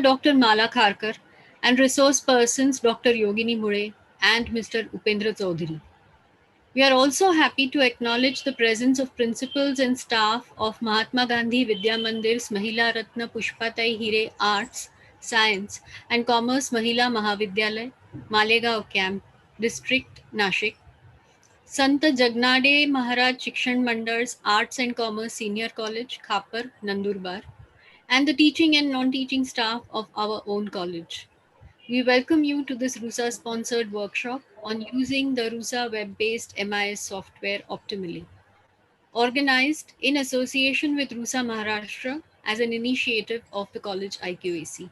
Dr. Mala Kharkar and resource persons Dr. Yogini Mure and Mr. Upendra Chaudhary. We are also happy to acknowledge the presence of principals and staff of Mahatma Gandhi Vidya Mandir's Mahila Ratna Pushpatai Hire Arts, Science and Commerce Mahila Mahavidyalay, Malegaon Camp, District, Nashik. Sant Jagnade Maharaj Shikshan Mandar's Arts and Commerce Senior College, Khapar, Nandurbar, and the teaching and non-teaching staff of our own college. We welcome you to this RUSA-sponsored workshop on using the RUSA web-based MIS software optimally, organized in association with RUSA Maharashtra as an initiative of the college IQAC.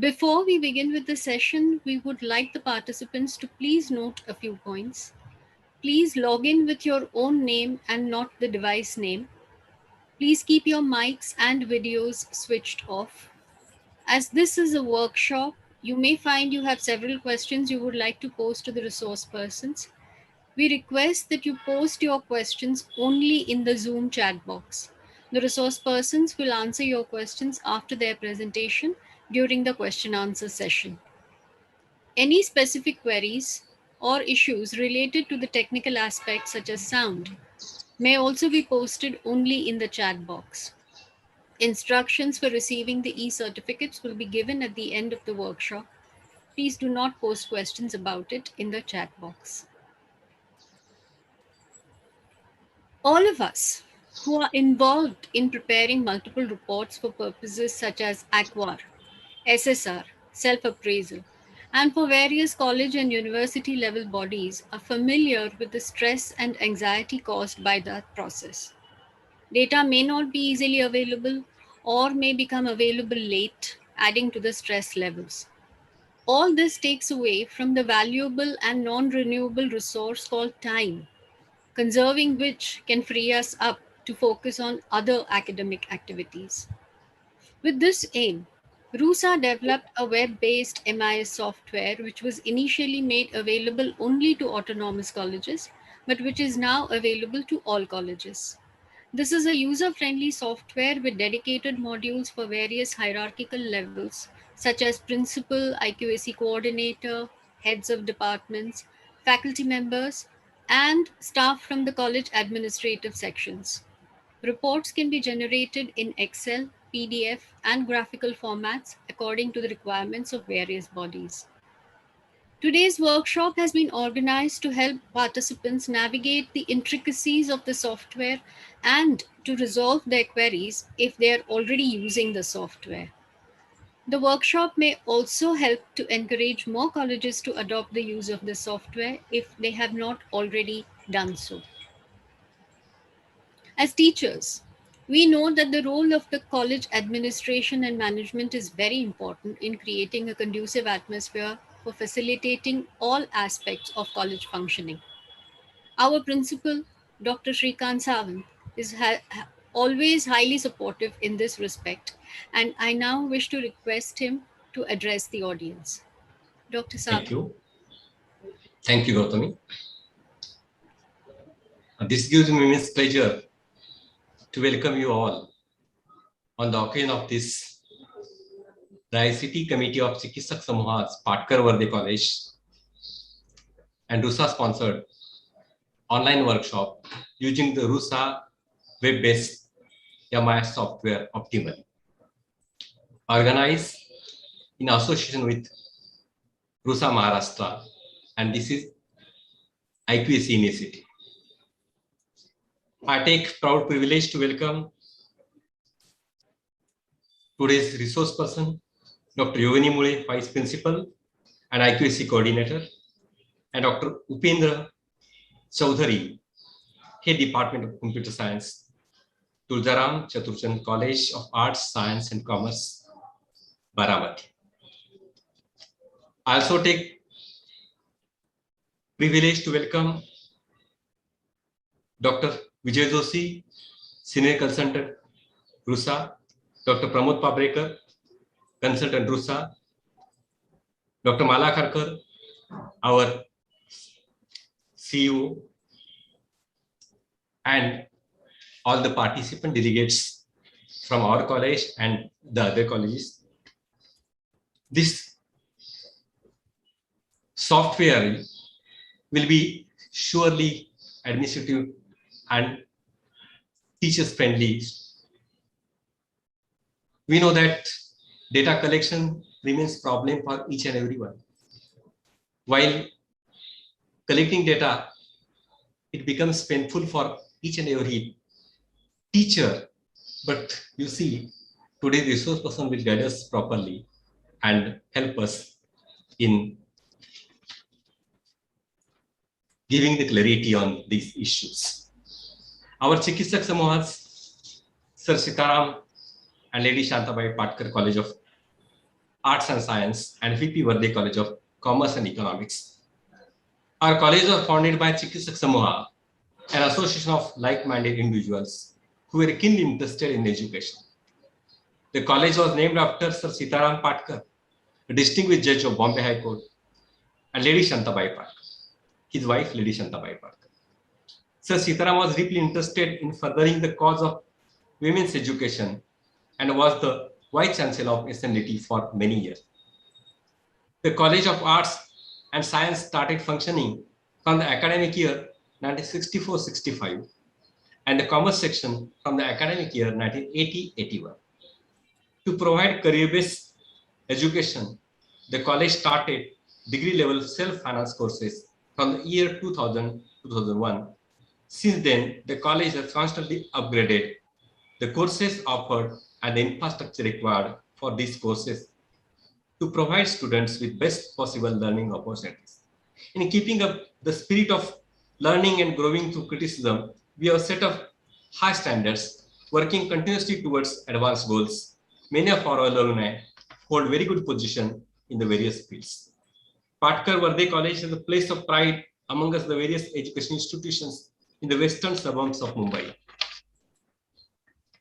Before we begin with the session, we would like the participants to please note a few points. Please log in with your own name and not the device name. Please keep your mics and videos switched off. As this is a workshop, you may find you have several questions you would like to pose to the resource persons. We request that you post your questions only in the Zoom chat box. The resource persons will answer your questions after their presentation during the question answer session. Any specific queries or issues related to the technical aspects such as sound may also be posted only in the chat box. Instructions for receiving the e-certificates will be given at the end of the workshop. Please do not post questions about it in the chat box. All of us who are involved in preparing multiple reports for purposes such as AQUAR, SSR, self-appraisal, and for various college and university level bodies are familiar with the stress and anxiety caused by that process. Data may not be easily available or may become available late, adding to the stress levels. All this takes away from the valuable and non-renewable resource called time, conserving which can free us up to focus on other academic activities. With this aim, RUSA developed a web-based MIS software which was initially made available only to autonomous colleges, but which is now available to all colleges. This is a user-friendly software with dedicated modules for various hierarchical levels, such as principal, IQAC coordinator, heads of departments, faculty members, and staff from the college administrative sections. Reports can be generated in Excel, PDF, and graphical formats according to the requirements of various bodies. Today's workshop has been organized to help participants navigate the intricacies of the software and to resolve their queries if they are already using the software. The workshop may also help to encourage more colleges to adopt the use of the software if they have not already done so. As teachers, we know that the role of the college administration and management is very important in creating a conducive atmosphere for facilitating all aspects of college functioning. Our principal, Dr. Shrikant Sawant, is always highly supportive in this respect, and I now wish to request him to address the audience. Dr. Sawant. Thank you. Thank you, Gautami. This gives me immense pleasure to welcome you all on the occasion of this ICT Committee of Chikitsak Samuha's Patkar Varde College and RUSA sponsored online workshop using the RUSA web-based MIS software optimally, organized in association with RUSA Maharashtra, and this is IQAC initiative. I take proud privilege to welcome today's resource person, Dr. Yogini Mure, Vice Principal and IQAC Coordinator, and Dr. Upendra Chaudhary, Head Department of Computer Science, Tuljaram Chaturchand College of Arts, Science and Commerce, Baramati. I also take privilege to welcome Dr. Vijay Joshi, Senior Consultant, RUSA, Dr. Pramod Pabrekar, Consultant RUSA, Dr. Mala Kharkar, our CEO, and all the participant delegates from our college and the other colleges This software will be surely administrative and teachers friendly. We know that data collection remains problem for each and everyone. While collecting data, it becomes painful for each and every teacher. But you see, today's resource person will guide us properly and help us in giving the clarity on these issues. Our Chikitsak Samuhas, Sir Sitaram and Lady Shantabai Patkar College of Arts and Science and VP Vardhe College of Commerce and Economics. Our colleges are founded by Chikitsak Samuha, an association of like-minded individuals who were keenly interested in education. The college was named after Sir Sitaram Patkar, a distinguished judge of Bombay High Court, and Lady Shantabai Patkar, his wife Lady Shantabai Patkar. Sir Sitaram was deeply interested in furthering the cause of women's education and was the Vice Chancellor of SNDT for many years. The College of Arts and Science started functioning from the academic year 1964-65 and the Commerce section from the academic year 1980-81. To provide career-based education, the college started degree-level self-finance courses from the year 2000-2001. Since then, the college has constantly upgraded the courses offered and the infrastructure required for these courses to provide students with best possible learning opportunities. In keeping up the spirit of learning and growing through criticism, we have set up high standards, working continuously towards advanced goals. Many of our alumni hold very good position in the various fields. Patkar Vardhe College is a place of pride among us the various education institutions in the western suburbs of Mumbai.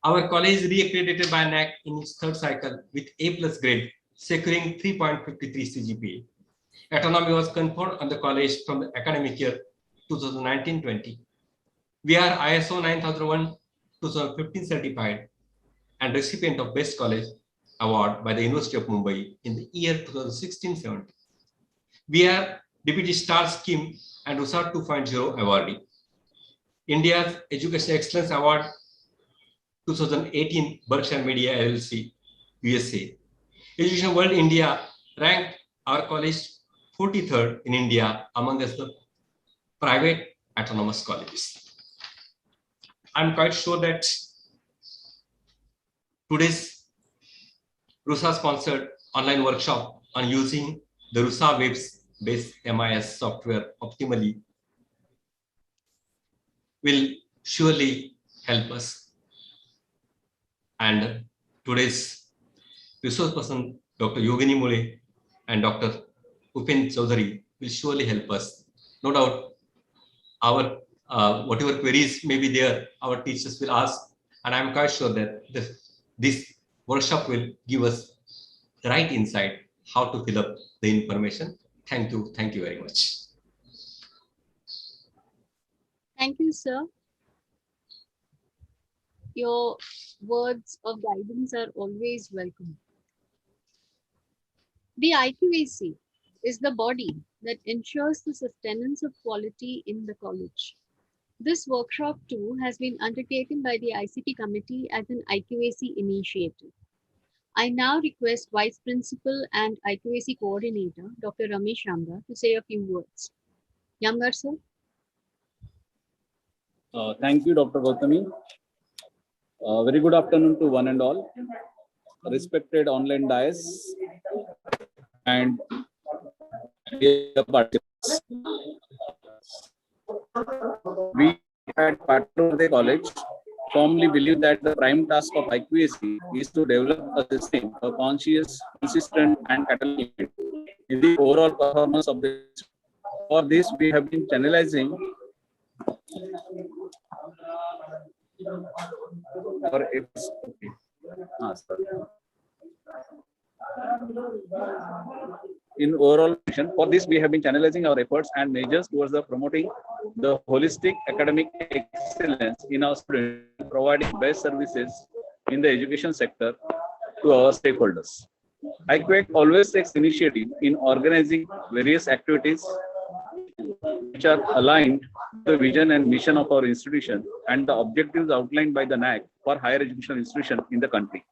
Our college is re-accredited by NAC in its third cycle with A+ grade, securing 3.53 CGPA. Autonomy was conferred on the college from the academic year 2019-20. We are ISO 9001-2015 certified and recipient of Best College Award by the University of Mumbai in the year 2016-17. We are Deputy Star Scheme and RUSA 2.0 awardee. India's Education Excellence Award 2018 Berkshire Media LLC, USA. Education World India ranked our college 43rd in India amongst the private autonomous colleges. I'm quite sure that today's RUSA sponsored online workshop on using the RUSA Web based MIS software optimally will surely help us. And today's resource person, Dr. Yogini Mule and Dr. Upendra Chaudhary will surely help us. No doubt, our whatever queries may be there, our teachers will ask, and I'm quite sure that this workshop will give us the right insight how to fill up the information. Thank you very much. Thank you, sir. Your words of guidance are always welcome. The IQAC is the body that ensures the sustenance of quality in the college. This workshop too has been undertaken by the ICT committee as an IQAC initiative. I now request Vice Principal and IQAC Coordinator, Dr. Ramesh Yamgar, to say a few words. Yamgar, sir. Thank you, Dr. Gautami. Very good afternoon to one and all. Respected online dais and dear participants. We at Patkar College firmly believe that the prime task of IQAC is to develop a system, a conscious, consistent, and catalytic in the overall performance of the. For this, we have been channelizing our efforts. In overall mission, for this we have been channelizing our efforts and measures towards the promoting the holistic academic excellence in our students, providing best services in the education sector to our stakeholders. IQAC always takes initiative in organizing various activities which are aligned to the vision and mission of our institution and the objectives outlined by the NAC for higher educational institution in the country.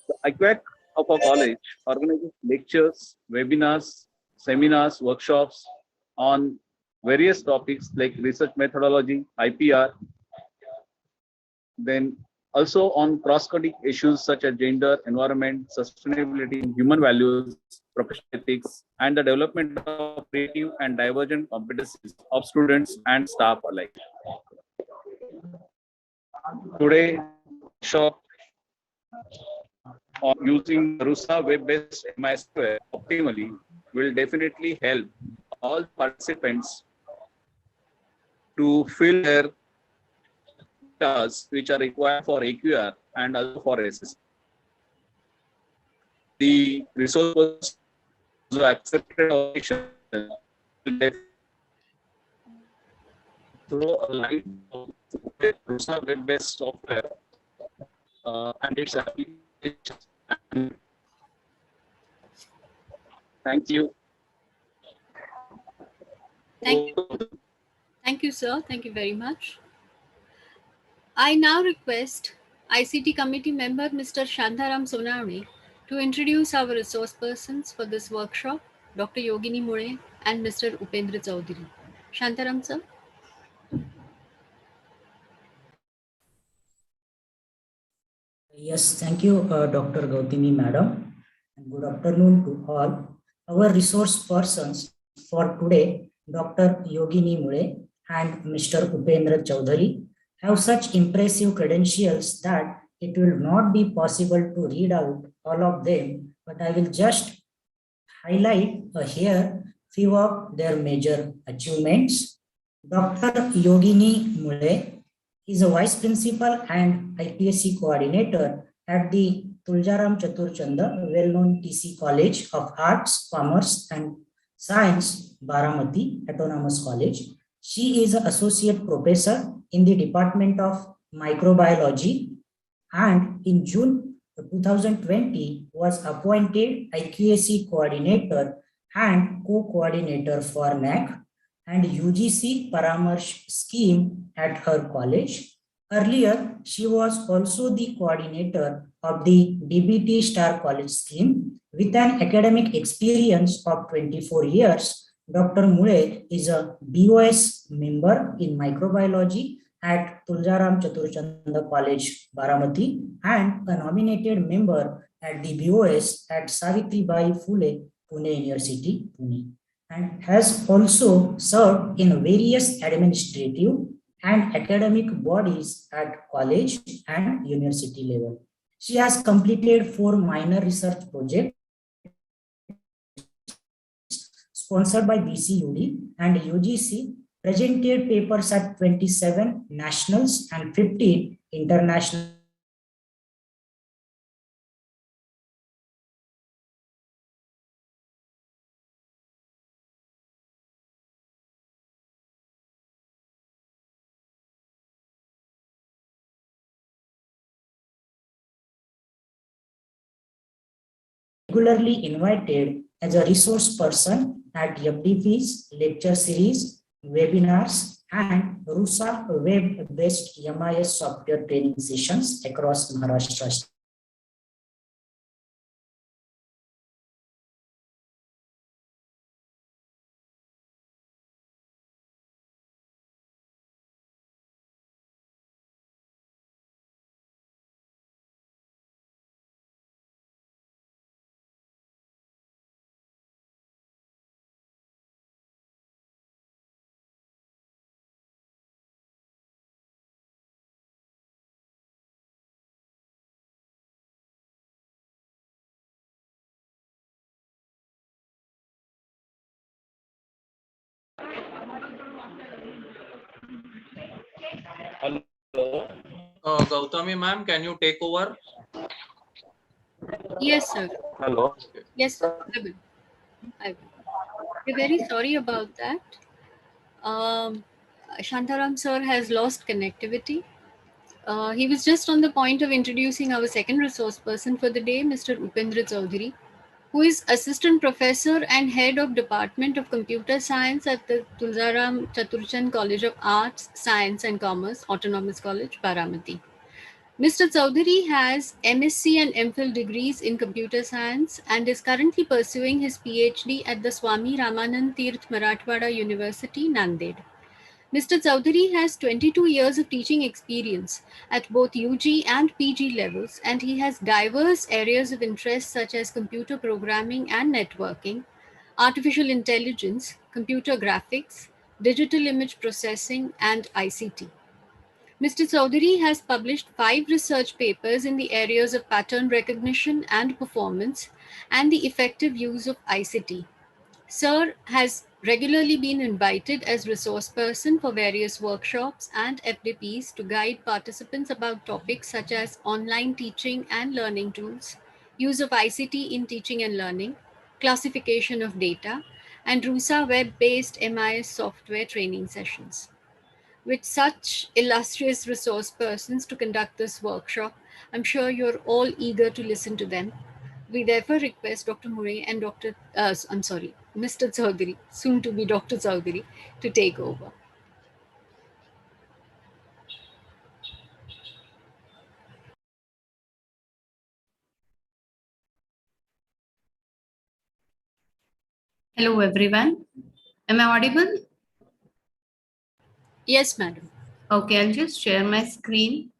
The IQAC of our college organizes lectures, webinars, seminars, workshops on various topics like research methodology, IPR, then also on cross-cutting issues such as gender, environment, sustainability, human values, professional ethics, and the development of creative and divergent competencies of students and staff alike. Today, workshop on using RUSA web-based MI software optimally will definitely help all participants to fill their tasks which are required for AQR and also for SS. The resource was accepted option will throw a light on RUSA web-based software and its applications. Thank you. Thank you, sir. Thank you very much. I now request ICT committee member Mr. Shantaram Sonawne to introduce our resource persons for this workshop, Dr. Yogini Mure and Mr. Upendra Chaudhary. Shantaram, sir. Yes, thank you, Dr. Gautami, madam. And good afternoon to all. Our resource persons for today, Dr. Yogini Mure and Mr. Upendra Chaudhary, have such impressive credentials that it will not be possible to read out all of them, but I will just highlight here few of their major achievements. Dr. Yogini Mule is a vice principal and IPSC coordinator at the Tuljaram Chaturchanda, well-known TC College of Arts, Commerce and Science, Baramati Autonomous College. She is an associate professor in the Department of Microbiology and in June 2020 was appointed IQAC coordinator and co-coordinator for NAC and UGC Paramarsh scheme at her college. Earlier, she was also the coordinator of the DBT Star College scheme with an academic experience of 24 years. Dr. Mule is a BOS member in microbiology at Tuljaram Chaturchanda College, Baramati, and a nominated member at the BOS at Savitribai Phule, Pune University, Pune, and has also served in various administrative and academic bodies at college and university level. She has completed 4 minor research projects sponsored by BCUD and UGC, presented papers at 27 nationals and 15 international regularly invited as a resource person at FDPs, lecture series, webinars, and RUSA web-based MIS software training sessions across Maharashtra. Hello. Gautami ma'am, can you take over? Yes, sir. Hello. Yes, sir. I will. We're very sorry about that. Shantaram sir has lost connectivity. He was just on the point of introducing our second resource person for the day, Mr. Upendra Chaudhary. who is Assistant Professor and Head of Department of Computer Science at the Tulsaram Chaturchand College of Arts, Science and Commerce, Autonomous College, Baramati. Mr. Chowdhury has MSc and MPhil degrees in computer science and is currently pursuing his PhD at the Swami Ramanand Tirth Marathwada University, Nanded. Mr. Chowdhury has 22 years of teaching experience at both UG and PG levels, and he has diverse areas of interest such as computer programming and networking, artificial intelligence, computer graphics, digital image processing, and ICT. Mr. Chowdhury has published 5 research papers in the areas of pattern recognition and performance and the effective use of ICT. Sir has regularly been invited as resource person for various workshops and FDPs to guide participants about topics such as online teaching and learning tools, use of ICT in teaching and learning, classification of data, and RUSA Web-based MIS software training sessions. With such illustrious resource persons to conduct this workshop, I'm sure you're all eager to listen to them. We therefore request Dr. Murray and Mr. Chowdhury, soon to be Dr. Chowdhury, to take over. Hello, everyone. Am I audible? Yes, madam. Okay, I'll just share my screen.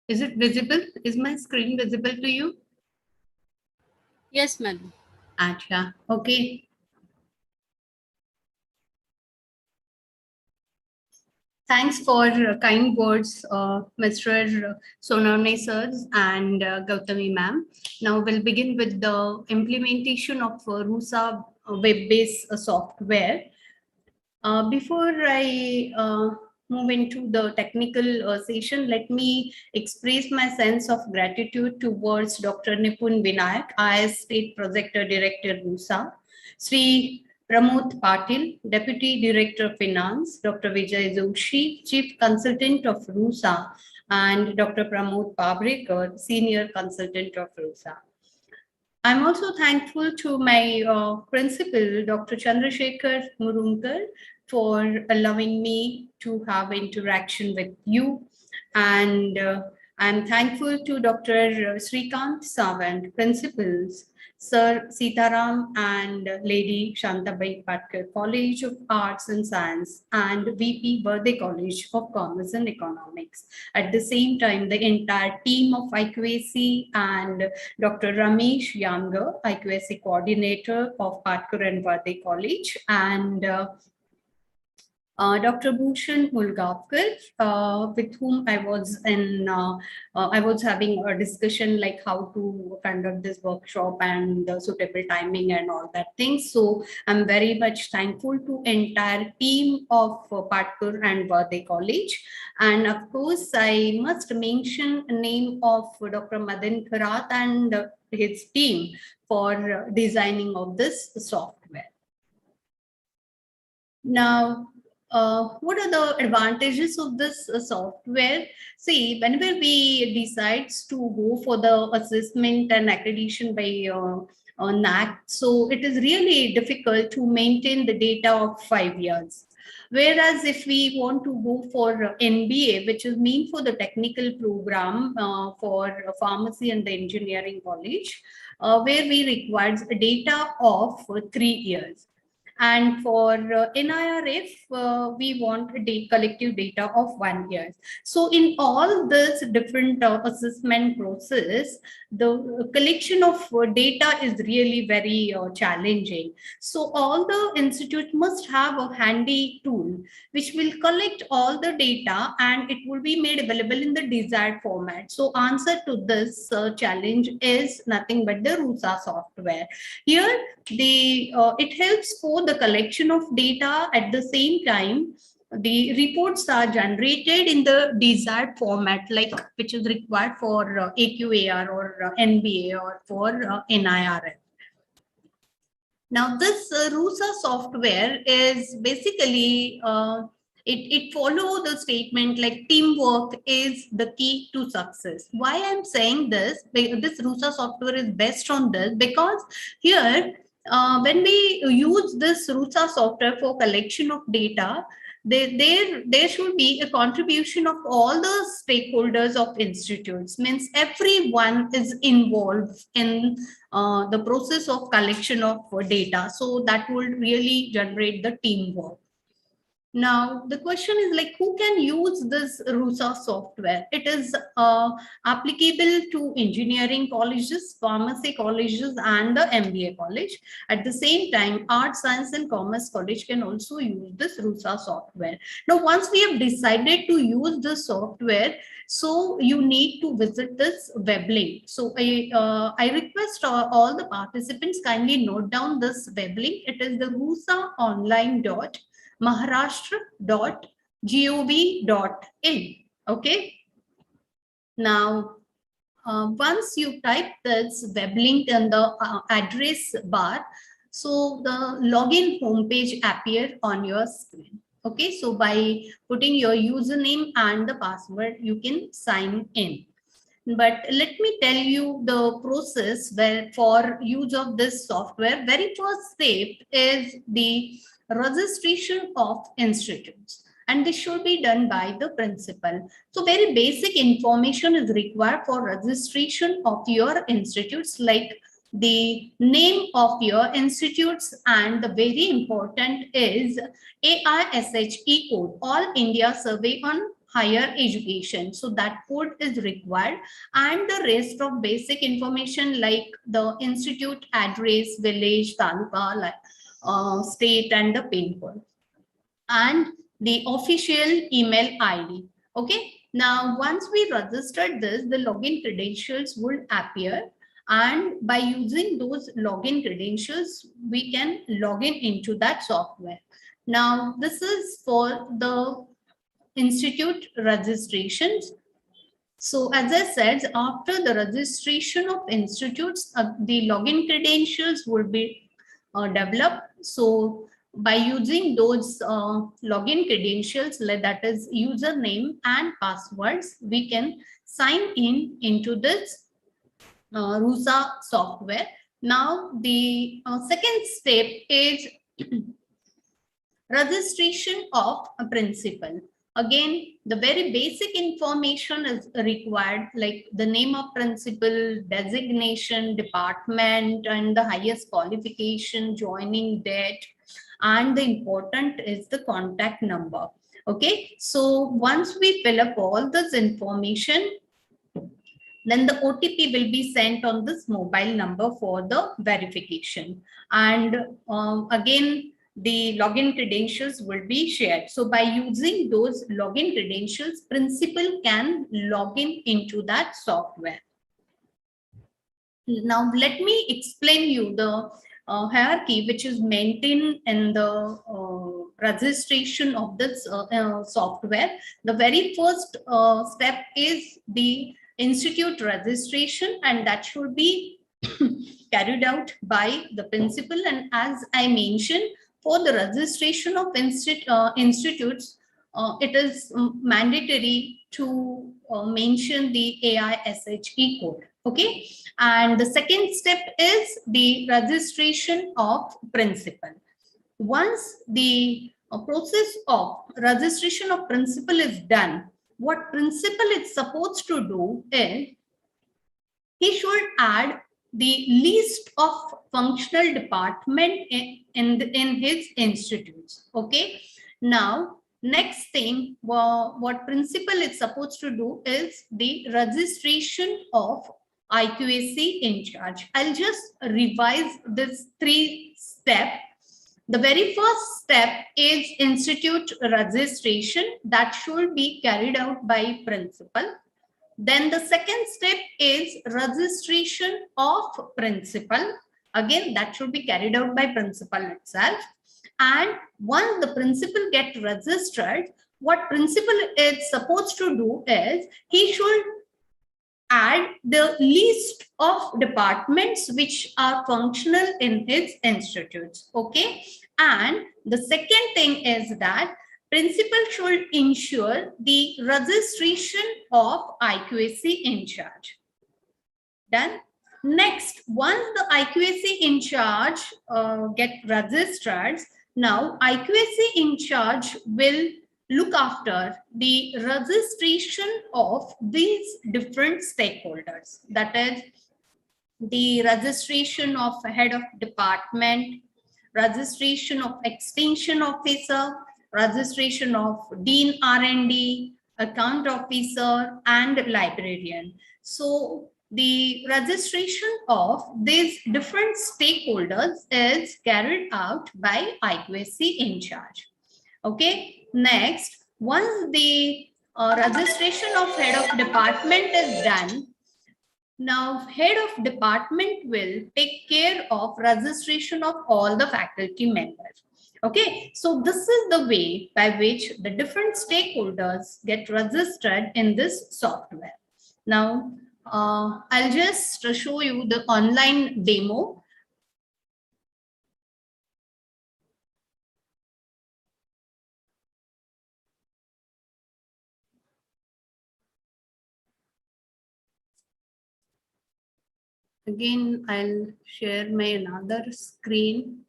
Is it visible? Is my screen visible to you? Yes, madam. Acha. Okay. Thanks for kind words, Mr. Sonavne sirs and Gautami ma'am. Now we'll begin with the implementation of RUSA web-based software. Before I move into the technical session, let me express my sense of gratitude towards Dr. Nipun Vinayak, IS State Project Director, RUSA, Sri Pramod Patil, Deputy Director of Finance, Dr. Vijay Joshi, Chief Consultant of RUSA, and Dr. Pramod Pabrekar, Senior Consultant of RUSA. I'm also thankful to my principal, Dr. Chandrasekhar Murungar, for allowing me to have interaction with you. And I'm thankful to Dr. Srikant Savant, principals, Sir Sitaram and Lady Shantabai Patkar, College of Arts and Science, and VP Birthday College of Commerce and Economics. At the same time, the entire team of IQAC and Dr. Ramesh Yamgar, IQAC coordinator of Patkar and Birthday College, and Dr. Bhushan Mulgavkar, with whom I was having a discussion like how to conduct this workshop and the suitable timing and all that things. So I'm very much thankful to entire team of Patkar and Birthday College. And of course, I must mention the name of Dr. Madan Kharat and his team for designing of this software. Now, what are the advantages of this software? See, whenever we decide to go for the assessment and accreditation by NAC, so it is really difficult to maintain the data of 5 years. Whereas if we want to go for NBA, which is mean for the technical program for pharmacy and the engineering college, where we require data of 3 years. And for NIRF, we want collective data of 1 year. So in all this different assessment process, the collection of data is really very challenging. So all the institute must have a handy tool which will collect all the data and it will be made available in the desired format. So answer to this challenge is nothing but the RUSA software. Here, it helps for the collection of data. At the same time, the reports are generated in the desired format, like which is required for AQAR or NBA or for NIRF. Now, this RUSA software is basically, it follow the statement like teamwork is the key to success. Why I'm saying this, this RUSA software is based on this, because here, when we use this RUSA software for collection of data, there should be a contribution of all the stakeholders of institutes, means everyone is involved in the process of collection of data. So that will really generate the teamwork. Now, the question is like, who can use this RUSA software? It is applicable to engineering colleges, pharmacy colleges, and the MBA college. At the same time, Arts, Science, and Commerce College can also use this RUSA software. Now, once we have decided to use the software, so you need to visit this web link. So I request all the participants kindly note down this web link. It is the rusaonline.maharashtra.gov.in. Okay. Now, once you type this web link in the address bar, so the login homepage appear on your screen. Okay, so by putting your username and the password, you can sign in. But let me tell you the process where for use of this software. Very first step is the registration of institutes, and this should be done by the principal. So very basic information is required for registration of your institutes, like the name of your institutes, and the very important is AISHE code, All India Survey on Higher Education. So that code is required, and the rest of basic information like the institute address, village, taluka, state, and the pin code, and the official email ID. Okay. Now, once we registered this, the login credentials would appear, and by using those login credentials, we can log in into that software. Now, this is for the institute registrations. So as I said, after the registration of institutes, the login credentials will be developed. So by using those login credentials, that is username and passwords, we can sign in into this RUSA software. Now, the second step is registration of a principal. Again, the very basic information is required, like the name of principal, designation, department, and the highest qualification, joining date, and the important is the contact number. Okay, so once we fill up all this information, then the OTP will be sent on this mobile number for the verification. And again, the login credentials will be shared. So by using those login credentials, principal can log in into that software. Now, let me explain you the hierarchy which is maintained in the registration of this software. The very first step is the institute registration, and that should be carried out by the principal. And as I mentioned, for the registration of institutes, it is mandatory to mention the AISHE code. Okay, and the second step is the registration of principal. Once the process of registration of principal is done, what principal is supposed to do is he should add the list of functional department in his institutes. Okay. Now, next thing, what principal is supposed to do is the registration of IQAC in charge. I'll just revise this 3 steps. The very first step is institute registration, that should be carried out by principal. Then the second step is registration of principal. Again, that should be carried out by principal itself. And once the principal gets registered, what principal is supposed to do is he should add the list of departments which are functional in his institutes. Okay. And the second thing is that principal should ensure the registration of IQAC in charge. Done. Next, once the IQAC in charge get registered, now IQAC in charge will look after the registration of these different stakeholders. That is the registration of head of department, registration of extension officer, registration of dean R&D, account officer, and librarian. So the registration of these different stakeholders is carried out by IQAC in charge. Okay. Next, once the registration of head of department is done, now head of department will take care of registration of all the faculty members. Okay, so this is the way by which the different stakeholders get registered in this software. Now, I'll just show you the online demo. Again, I'll share my another screen.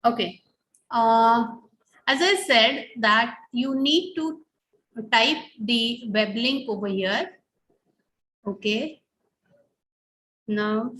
Okay. As I said that you need to type the web link over here. Okay. Now,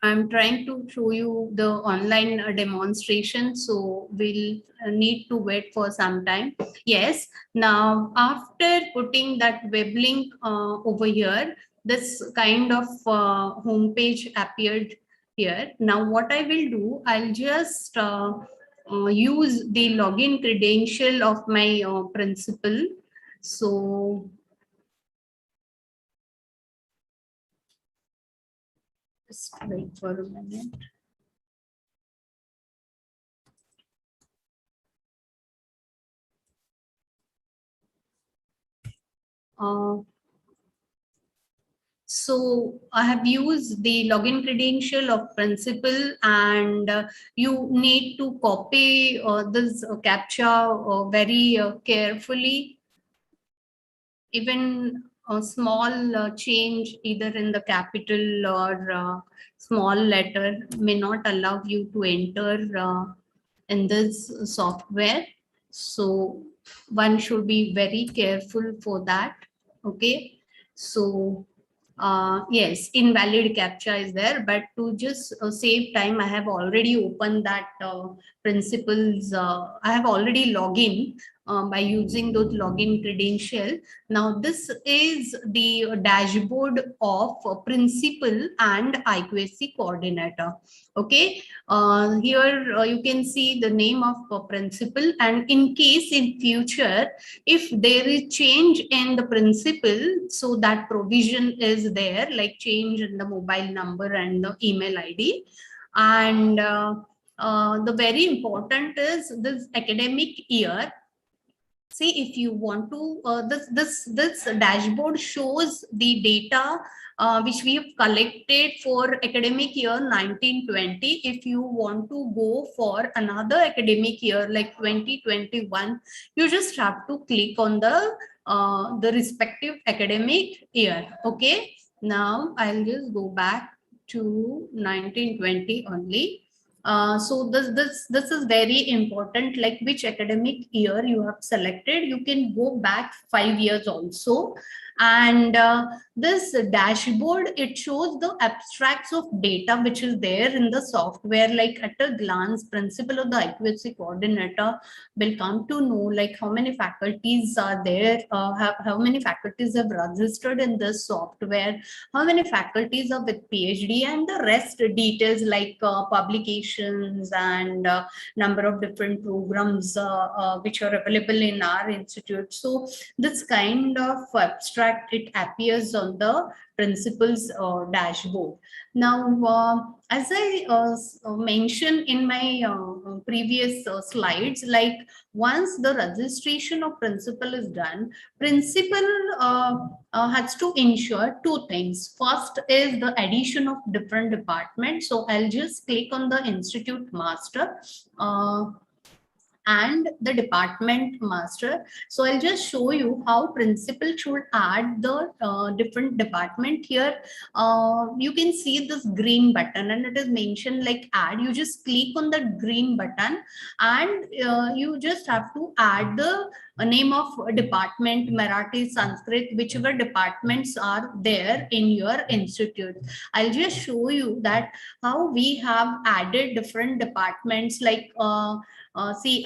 I'm trying to show you the online demonstration, so we'll need to wait for some time. Yes, now after putting that web link over here, this kind of homepage appeared here. Now what I will do, I'll just use the login credential of my principal. So just wait for a minute. So I have used the login credential of principal, and you need to copy this CAPTCHA very carefully. Even a small change either in the capital or small letter may not allow you to enter in this software. So one should be very careful for that. Okay. So yes, invalid CAPTCHA is there, but to just save time, I have already opened that principles. I have already logged in by using those login credential. Now this is the dashboard of principal and IQAC coordinator. Okay, here you can see the name of principal, and in case in future if there is change in the principal, so that provision is there, like change in the mobile number and the email ID. And the very important is this academic year. See, if you want to, this dashboard shows the data which we have collected for academic year 1920. If you want to go for another academic year like 2021, you just have to click on the respective academic year. Okay, now I'll just go back to 1920 only. So this is very important, like which academic year you have selected. You can go back 5 years also, And this dashboard, it shows the abstracts of data which is there in the software. Like at a glance, principal of the IQAC coordinator will come to know like how many faculties are there, how many faculties have registered in this software, how many faculties are with PhD, and the rest details like publications and number of different programs which are available in our institute. So this kind of abstract, it appears on the principal's dashboard. Now, as I mentioned in my previous slides, like once the registration of principal is done, principal has to ensure two things. First is the addition of different departments. So I'll just click on the institute master and the department master. So I'll just show you how principal should add the different department. Here you can see this green button and it is mentioned like add. You just click on the green button and you just have to add the name of department, Marathi, Sanskrit, whichever departments are there in your institute. I'll just show you that how we have added different departments like see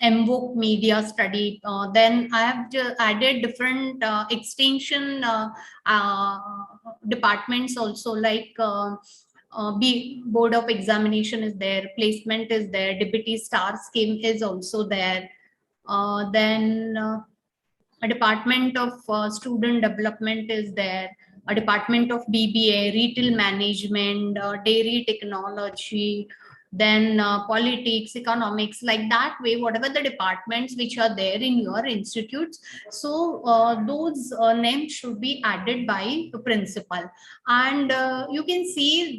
MVOC media study. Then I have added different extension departments also, like board of examination is there, placement is there, deputy star scheme is also there. Then a department of student development is there, a department of BBA, retail management, dairy technology, then politics, economics, like that way, whatever the departments which are there in your institutes. So those names should be added by the principal. And you can see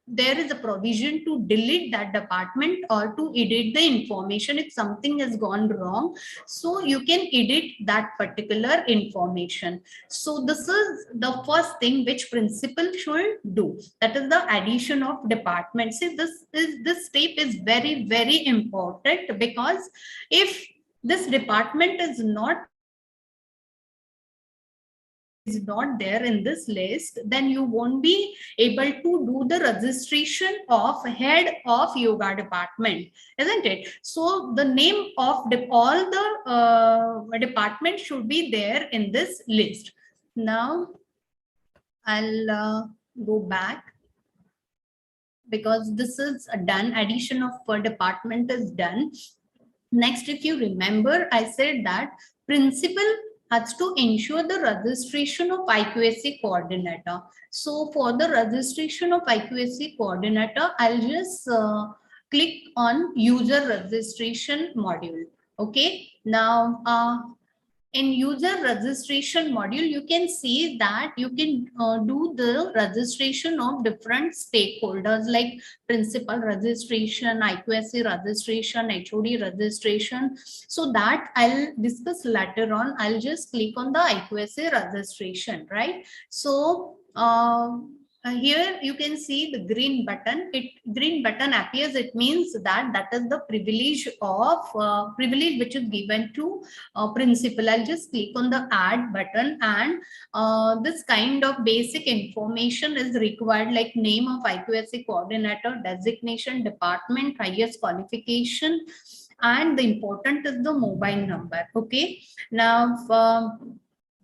there is a provision to delete that department or to edit the information if something has gone wrong. So you can edit that particular information. So this is the first thing which principal should do, that is the addition of departments. See, this step is very, very important, because if this department is not there in this list, then you won't be able to do the registration of head of yoga department, isn't it? So the name of all the departments should be there in this list. Now I'll go back, because this is done, addition of a department is done. Next, if you remember, I said that principal has to ensure the registration of IQAC coordinator. So for the registration of IQAC coordinator, I'll just click on user registration module. Okay, now in user registration module, you can see that you can do the registration of different stakeholders like principal registration, IQAC registration, HOD registration. So that I'll discuss later on. I'll just click on the IQAC registration, right? So here you can see the green button. Green button appears. It means that is the privilege of privilege which is given to principal. I'll just click on the add button, and this kind of basic information is required, like name of IQAC coordinator, designation, department, highest qualification, and the important is the mobile number. Okay, now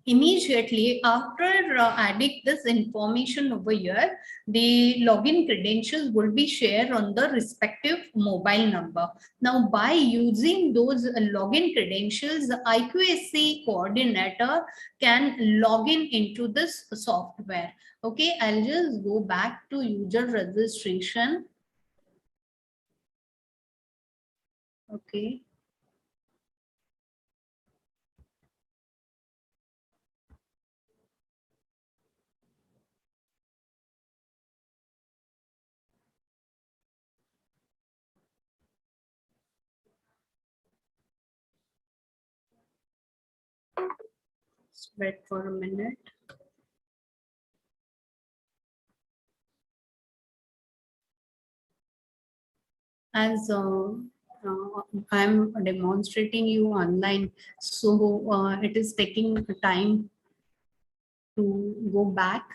immediately after adding this information over here, the login credentials will be shared on the respective mobile number. Now, by using those login credentials, the IQAC coordinator can log in into this software. Okay, I'll just go back to user registration. Okay. Just wait for a minute. As I'm demonstrating you online, so it is taking time to go back.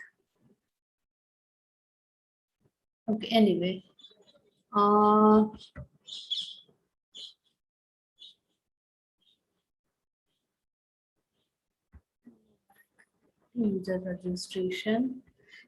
Okay, anyway. User registration.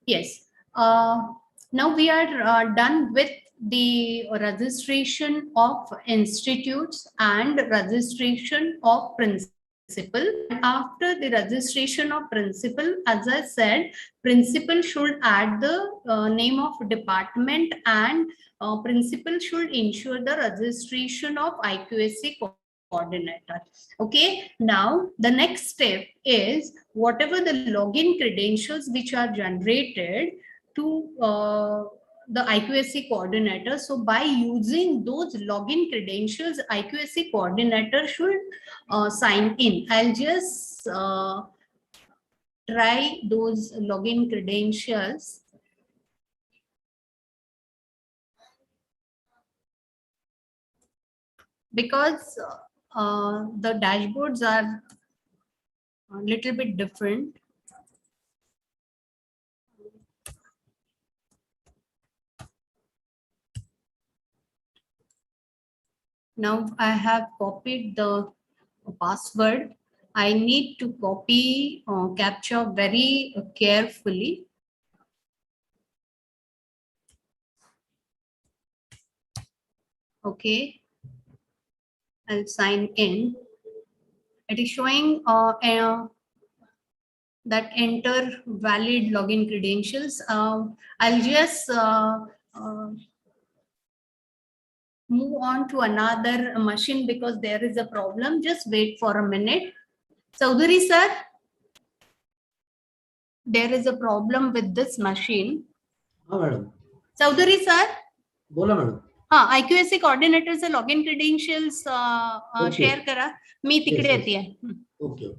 Yes. Now we are done with the registration of institutes and registration of principal. After the registration of principal, as I said, principal should add the name of department, and principal should ensure the registration of IQSC coordinator. Okay, now the next step is whatever the login credentials which are generated to the IQSC coordinator. So by using those login credentials, IQSC coordinator should sign in. I'll just try those login credentials. Because the dashboards are a little bit different. Now I have copied the password. I need to copy captcha very carefully. Okay, I'll sign in. It is showing that enter valid login credentials. I'll just move on to another machine because there is a problem. Just wait for a minute. Chaudhary sir, there is a problem with this machine. हाँ madam. Chaudhary sir, बोला madam. IQSC coordinatorचे login credentials share करा. मी तिकडे येते. Okay.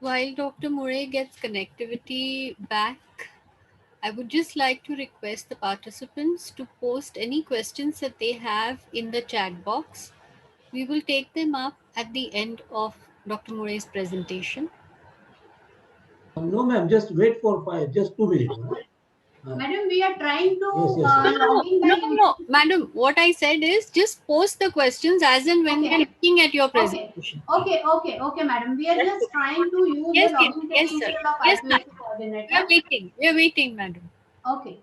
While Dr. Murray gets connectivity back, I would just like to request the participants to post any questions that they have in the chat box. We will take them up at the end of Dr. Murray's presentation. No ma'am, just wait for 2 minutes. Madam, we are trying to Yes. No, madam. What I said is just post the questions as and when we are looking at your presentation. Okay, madam. We are just trying to use the login credential of IQSC coordinator. We are waiting, madam. Okay.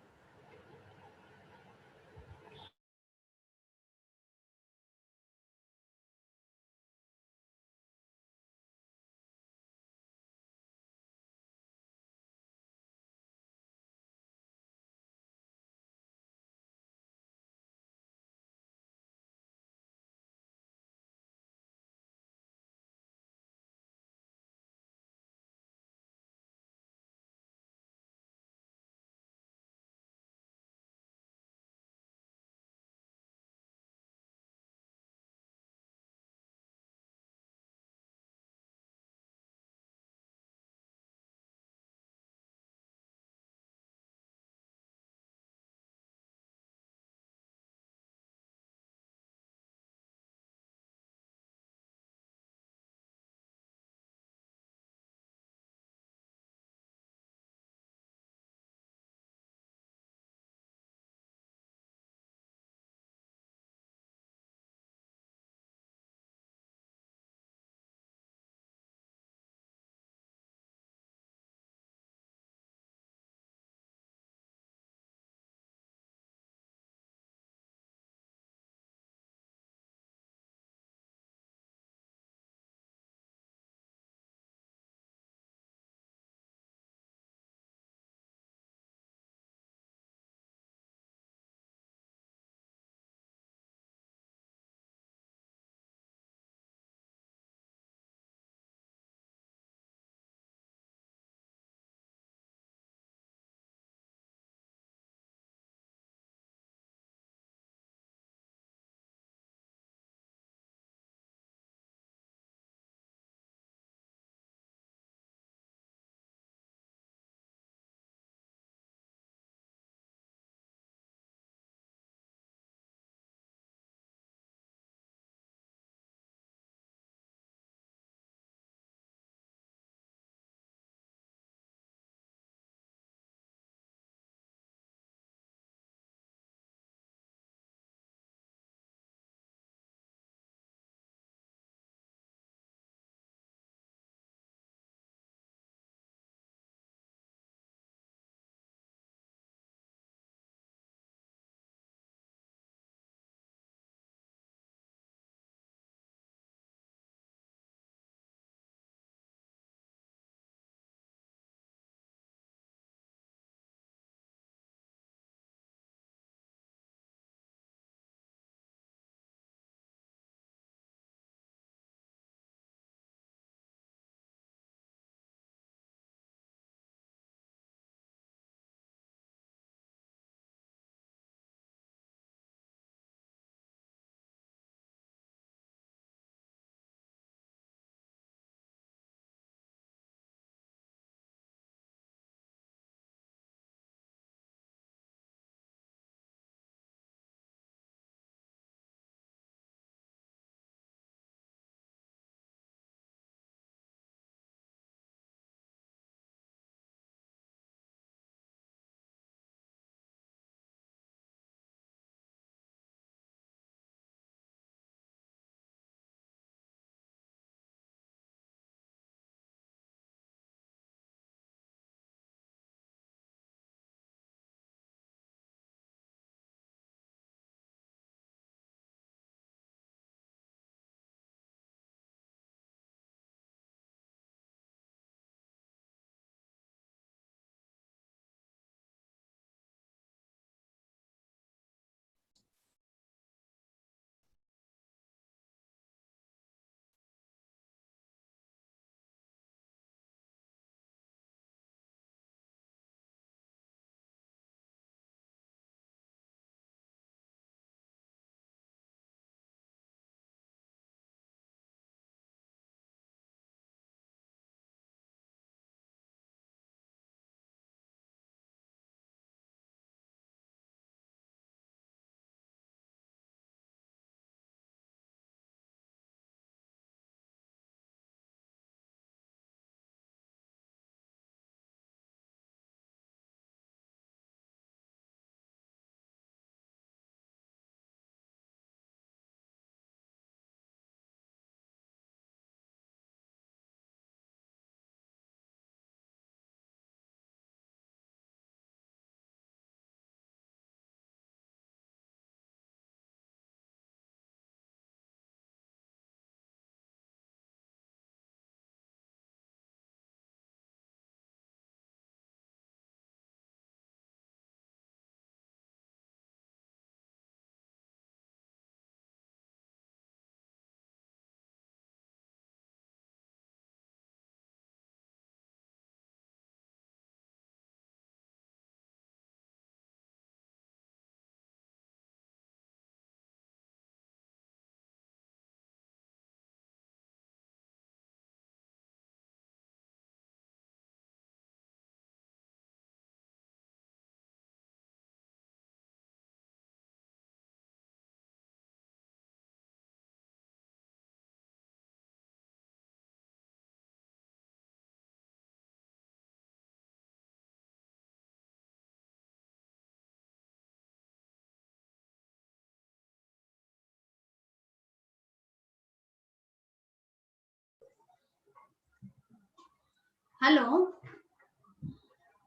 Hello.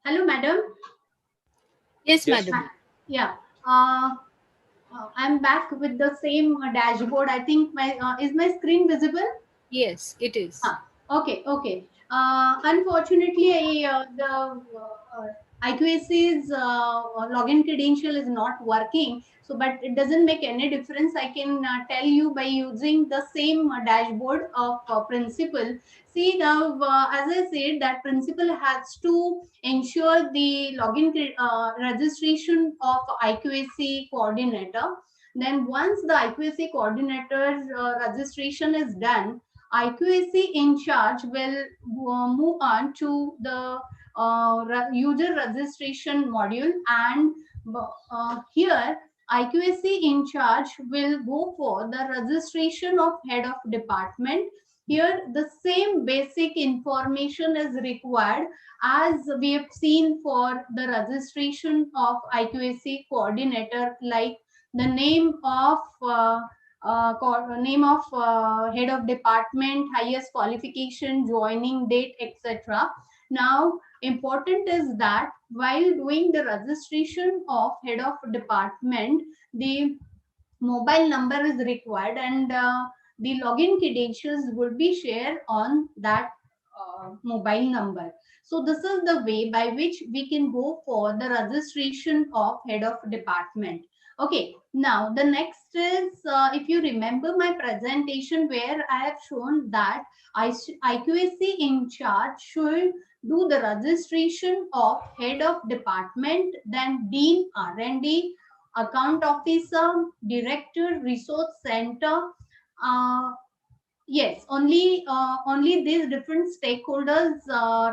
Hello, madam. Yes, Yes. madam. Yeah. I'm back with the same dashboard. I think my is my screen visible? Yes, it is. Okay, okay. Unfortunately, the IQAC's login credential is not working. So, but it doesn't make any difference. I can tell you by using the same dashboard of principal. See now, as I said, that principal has to ensure the registration of IQAC coordinator. Then once the IQAC coordinator's registration is done, IQAC in charge will move on to the user registration module, and here IQAC in charge will go for the registration of head of department. Here the same basic information is required as we have seen for the registration of IQAC coordinator, like the name of head of department, highest qualification, joining date, etc. Now, important is that while doing the registration of head of department, the mobile number is required, and the login credentials would be shared on that mobile number. So this is the way by which we can go for the registration of head of department. Okay, now the next is, if you remember my presentation where I have shown that IQAC in charge should do the registration of head of department, then dean R&D, account officer, director, resource center. Uh, Yes, only these different stakeholders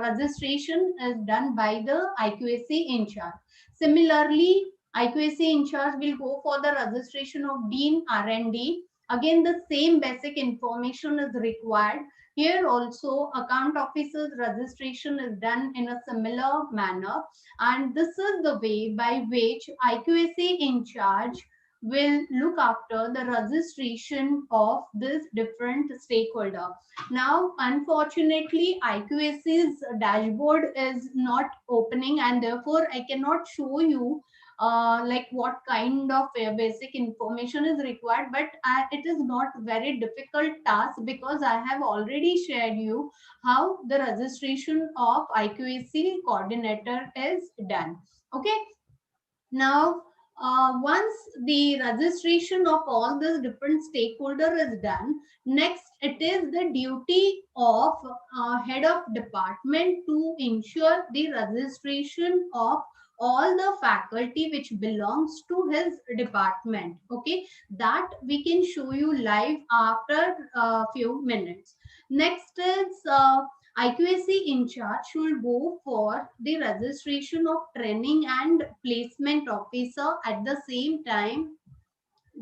registration is done by the IQAC in charge. Similarly, IQAC in charge will go for the registration of dean R&D. Again, the same basic information is required. Here also, account officer's registration is done in a similar manner, and this is the way by which IQAC in charge will look after the registration of this different stakeholder. Now, unfortunately, IQAC's dashboard is not opening, and therefore I cannot show you like what kind of basic information is required, but it is not very difficult task because I have already shared you how the registration of IQAC coordinator is done. Okay, now, once the registration of all these different stakeholder is done, next it is the duty of head of department to ensure the registration of all the faculty which belongs to his department. Okay, that we can show you live after a few minutes. Next is IQAC in charge should go for the registration of training and placement officer. At the same time,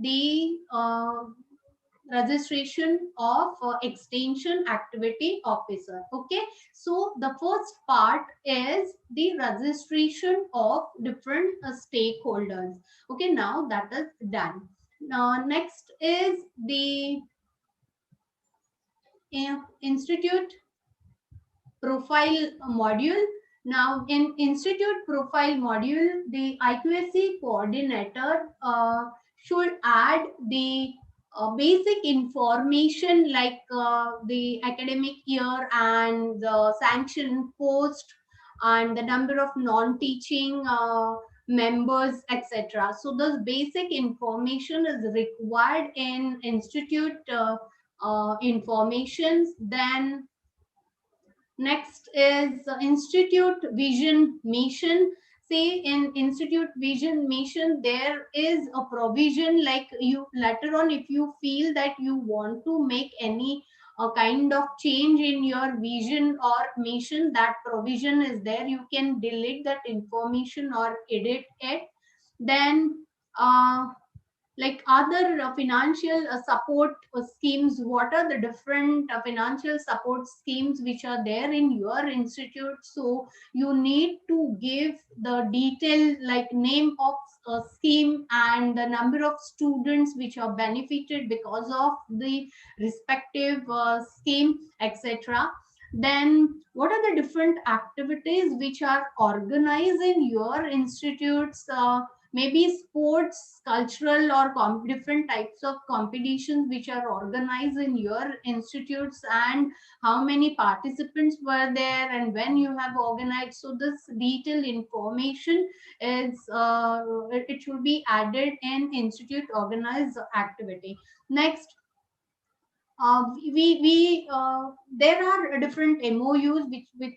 the registration of extension activity officer. Okay, so the first part is the registration of different stakeholders. Okay, now that is done. Now next is the institute profile module. Now, in institute profile module, the IQAC coordinator should add the basic information like the academic year and the sanction post and the number of non-teaching members, etc. So, this basic information is required in institute informations. Then next is institute vision mission. Say in institute vision mission, there is a provision like you later on, if you feel that you want to make any kind of change in your vision or mission, that provision is there. You can delete that information or edit it. Then like other financial support schemes, what are the different financial support schemes which are there in your institute? So you need to give the detail like name of scheme and the number of students which are benefited because of the respective scheme, etc. Then what are the different activities which are organized in your institutes? Maybe sports, cultural, or different types of competitions which are organized in your institutes, and how many participants were there and when you have organized. So this detailed information is it should be added in institute organized activity. Next, there are different MOUs which with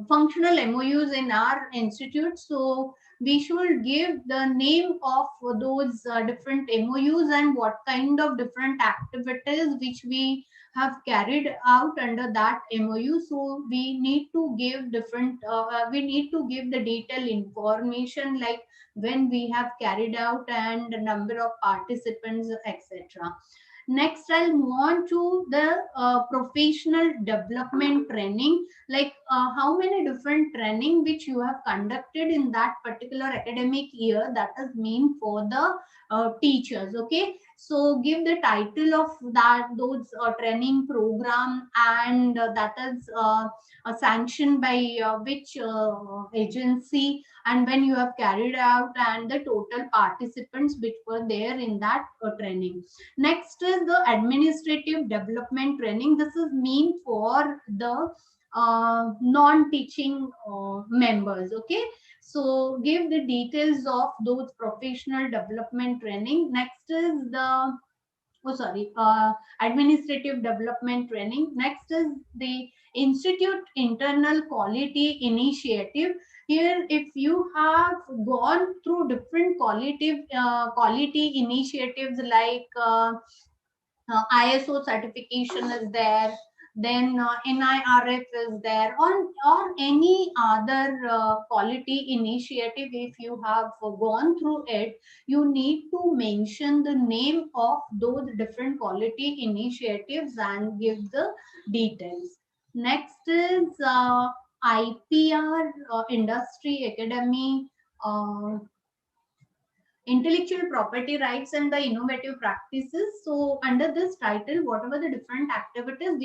functional MOUs in our institute. So we should give the name of those different MOUs and what kind of different activities which we have carried out under that MOU. So we need to give different we need to give the detailed information like when we have carried out and the number of participants, etc. Next, I'll move on to the professional development training, like how many different training which you have conducted in that particular academic year, that is mean for the teachers. Okay, so give the title of that those training program, and that is sanctioned by which agency, and when you have carried out, and the total participants which were there in that training. Next is the administrative development training. This is mean for the non-teaching members. Okay, so give the details of those professional development training. Next is the administrative development training. Next is the institute internal quality initiative. Here, if you have gone through different quality initiatives like ISO certification is there, then NIRF is there, or any other quality initiative, if you have gone through it, you need to mention the name of those different quality initiatives and give the details. Next is IPR, industry academy, intellectual property rights and the innovative practices. So under this title, whatever the different activities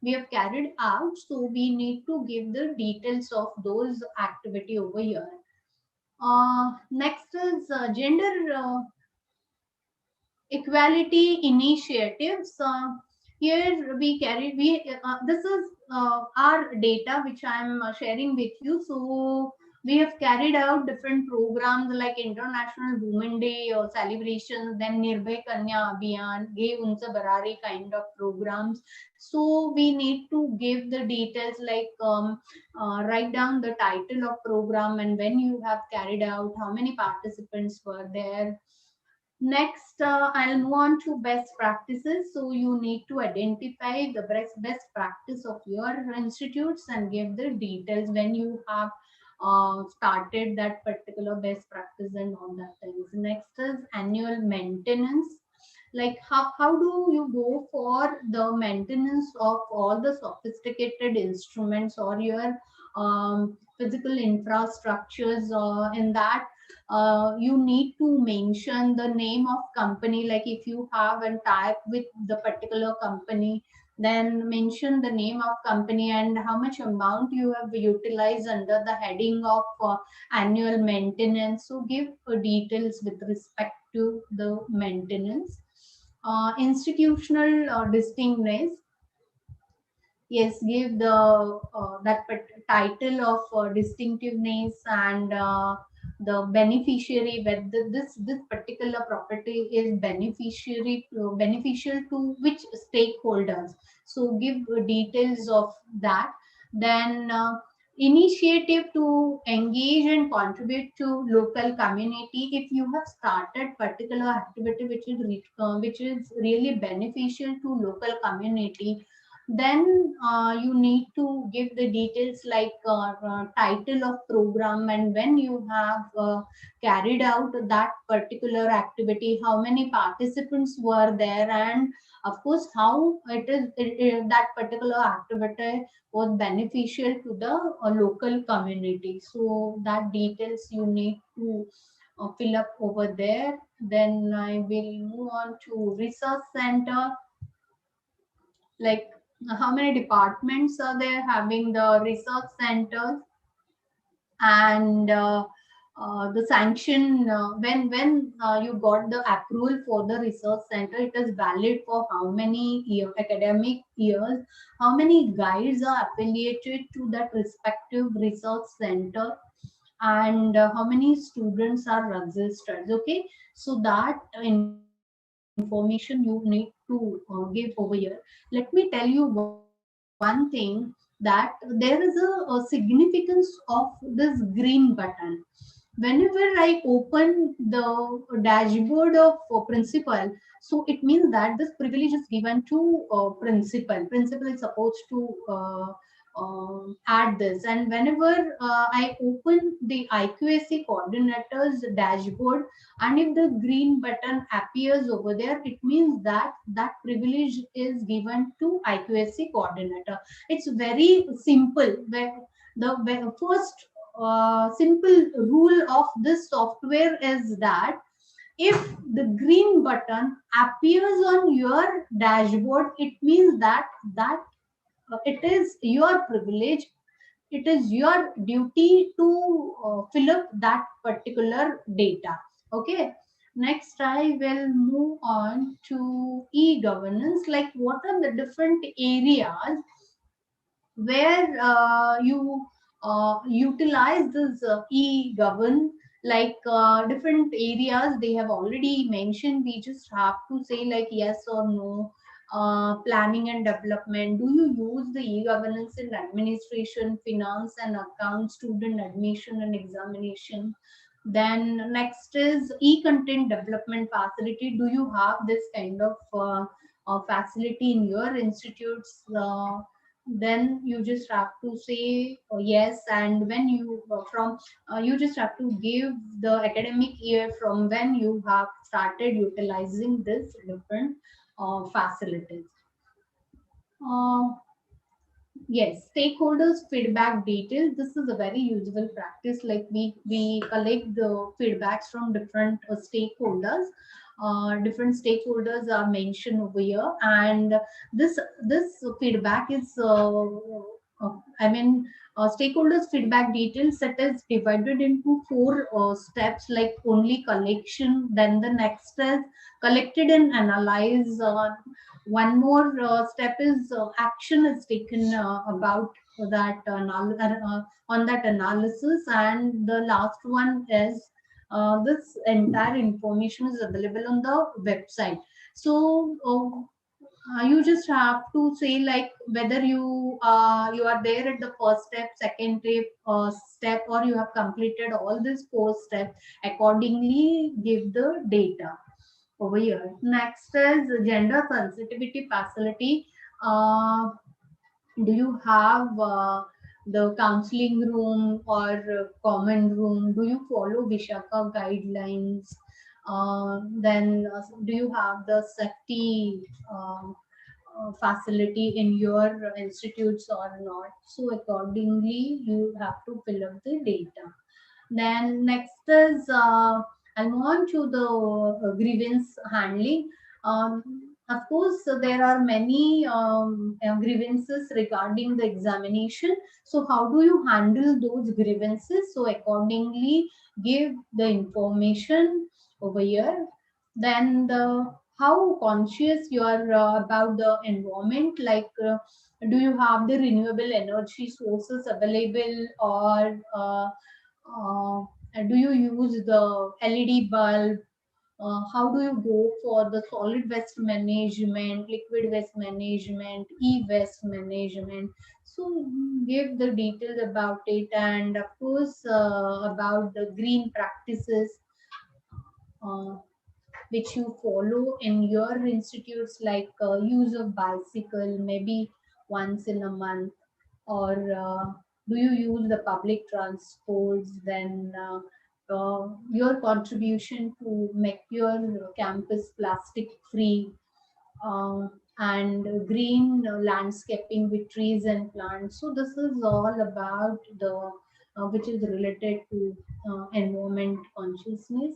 we have carried out, so we need to give the details of those activity over here. Next is gender equality initiatives. Here we carry this is our data which I am sharing with you. So we have carried out different programs like International Women Day celebrations, then Nirbhay Kanya Abhiyan, Ge Unse Barari kind of programs. So we need to give the details like write down the title of program and when you have carried out, how many participants were there. Next, I'll move on to best practices. So you need to identify the best practice of your institutes and give the details when you have started that particular best practice and all that things. Next is annual maintenance. Like how do you go for the maintenance of all the sophisticated instruments or your physical infrastructures in that you need to mention the name of company. Like if you have a tie with the particular company, then mention the name of company and how much amount you have utilized under the heading of annual maintenance. So give details with respect to the maintenance. Institutional distinctness. Yes, give the title of distinctiveness and the beneficiary, whether this particular property is beneficial to which stakeholders. So give details of that. Then initiative to engage and contribute to local community. If you have started particular activity which is really beneficial to local community, then you need to give the details like title of program and when you have carried out that particular activity, how many participants were there, and of course how that particular activity was beneficial to the local community. So that details you need to fill up over there. Then I will move on to research center. Like how many departments are there having the research centers, and the sanction, when you got the approval for the research center, it is valid for how many academic years, how many guides are affiliated to that respective research center, and how many students are registered. Okay, so that information you need to give over here. Let me tell you one thing, that there is a significance of this green button. Whenever I open the dashboard of principal, so it means that this privilege is given to principal. Principal is supposed to add this, and whenever I open the IQAC coordinator's dashboard, and if the green button appears over there, it means that that privilege is given to IQAC coordinator. It's very simple. The first simple rule of this software is that if the green button appears on your dashboard, it means that it is your privilege, it is your duty to fill up that particular data. Okay, next I will move on to e-governance, like what are the different areas where you utilize this e-govern, like different areas they have already mentioned. We just have to say like yes or no. Planning and development, do you use the e-governance in administration, finance and accounts, student admission and examination? Then next is e-content development facility. Do you have this kind of facility in your institutes? Then you just have to say yes, and when you from you just have to give the academic year from when you have started utilizing this different facilities. uh, Yes, stakeholders feedback details. This is a very useful practice. Like we collect the feedbacks from different stakeholders. Different stakeholders are mentioned over here, and this feedback is I mean stakeholders feedback details set is divided into four steps, like only collection. Then the next is collected and analyze. One more step is action is taken about that on that analysis, and the last one is this entire information is available on the website. So you just have to say like whether you are there at the first step, second step, or you have completed all these four steps. Accordingly give the data over here. Next is gender sensitivity facility. Uh, do you have the counseling room or common room? Do you follow Vishaka guidelines? Then do you have the safety facility in your institutes or not? So accordingly, you have to fill up the data. Then next is I'll move on to the grievance handling. Of course, there are many grievances regarding the examination. So how do you handle those grievances? So accordingly, give the information over here. Then the how conscious you are about the environment, like do you have the renewable energy sources available, or do you use the LED bulb? How do you go for the solid waste management, liquid waste management, e-waste management? So give the details about it, and of course about the green practices uh, which you follow in your institutes, like use of bicycle maybe once in a month, or do you use the public transports? Then your contribution to make your campus plastic free, uh, and green landscaping with trees and plants. So this is all about the which is related to environment consciousness.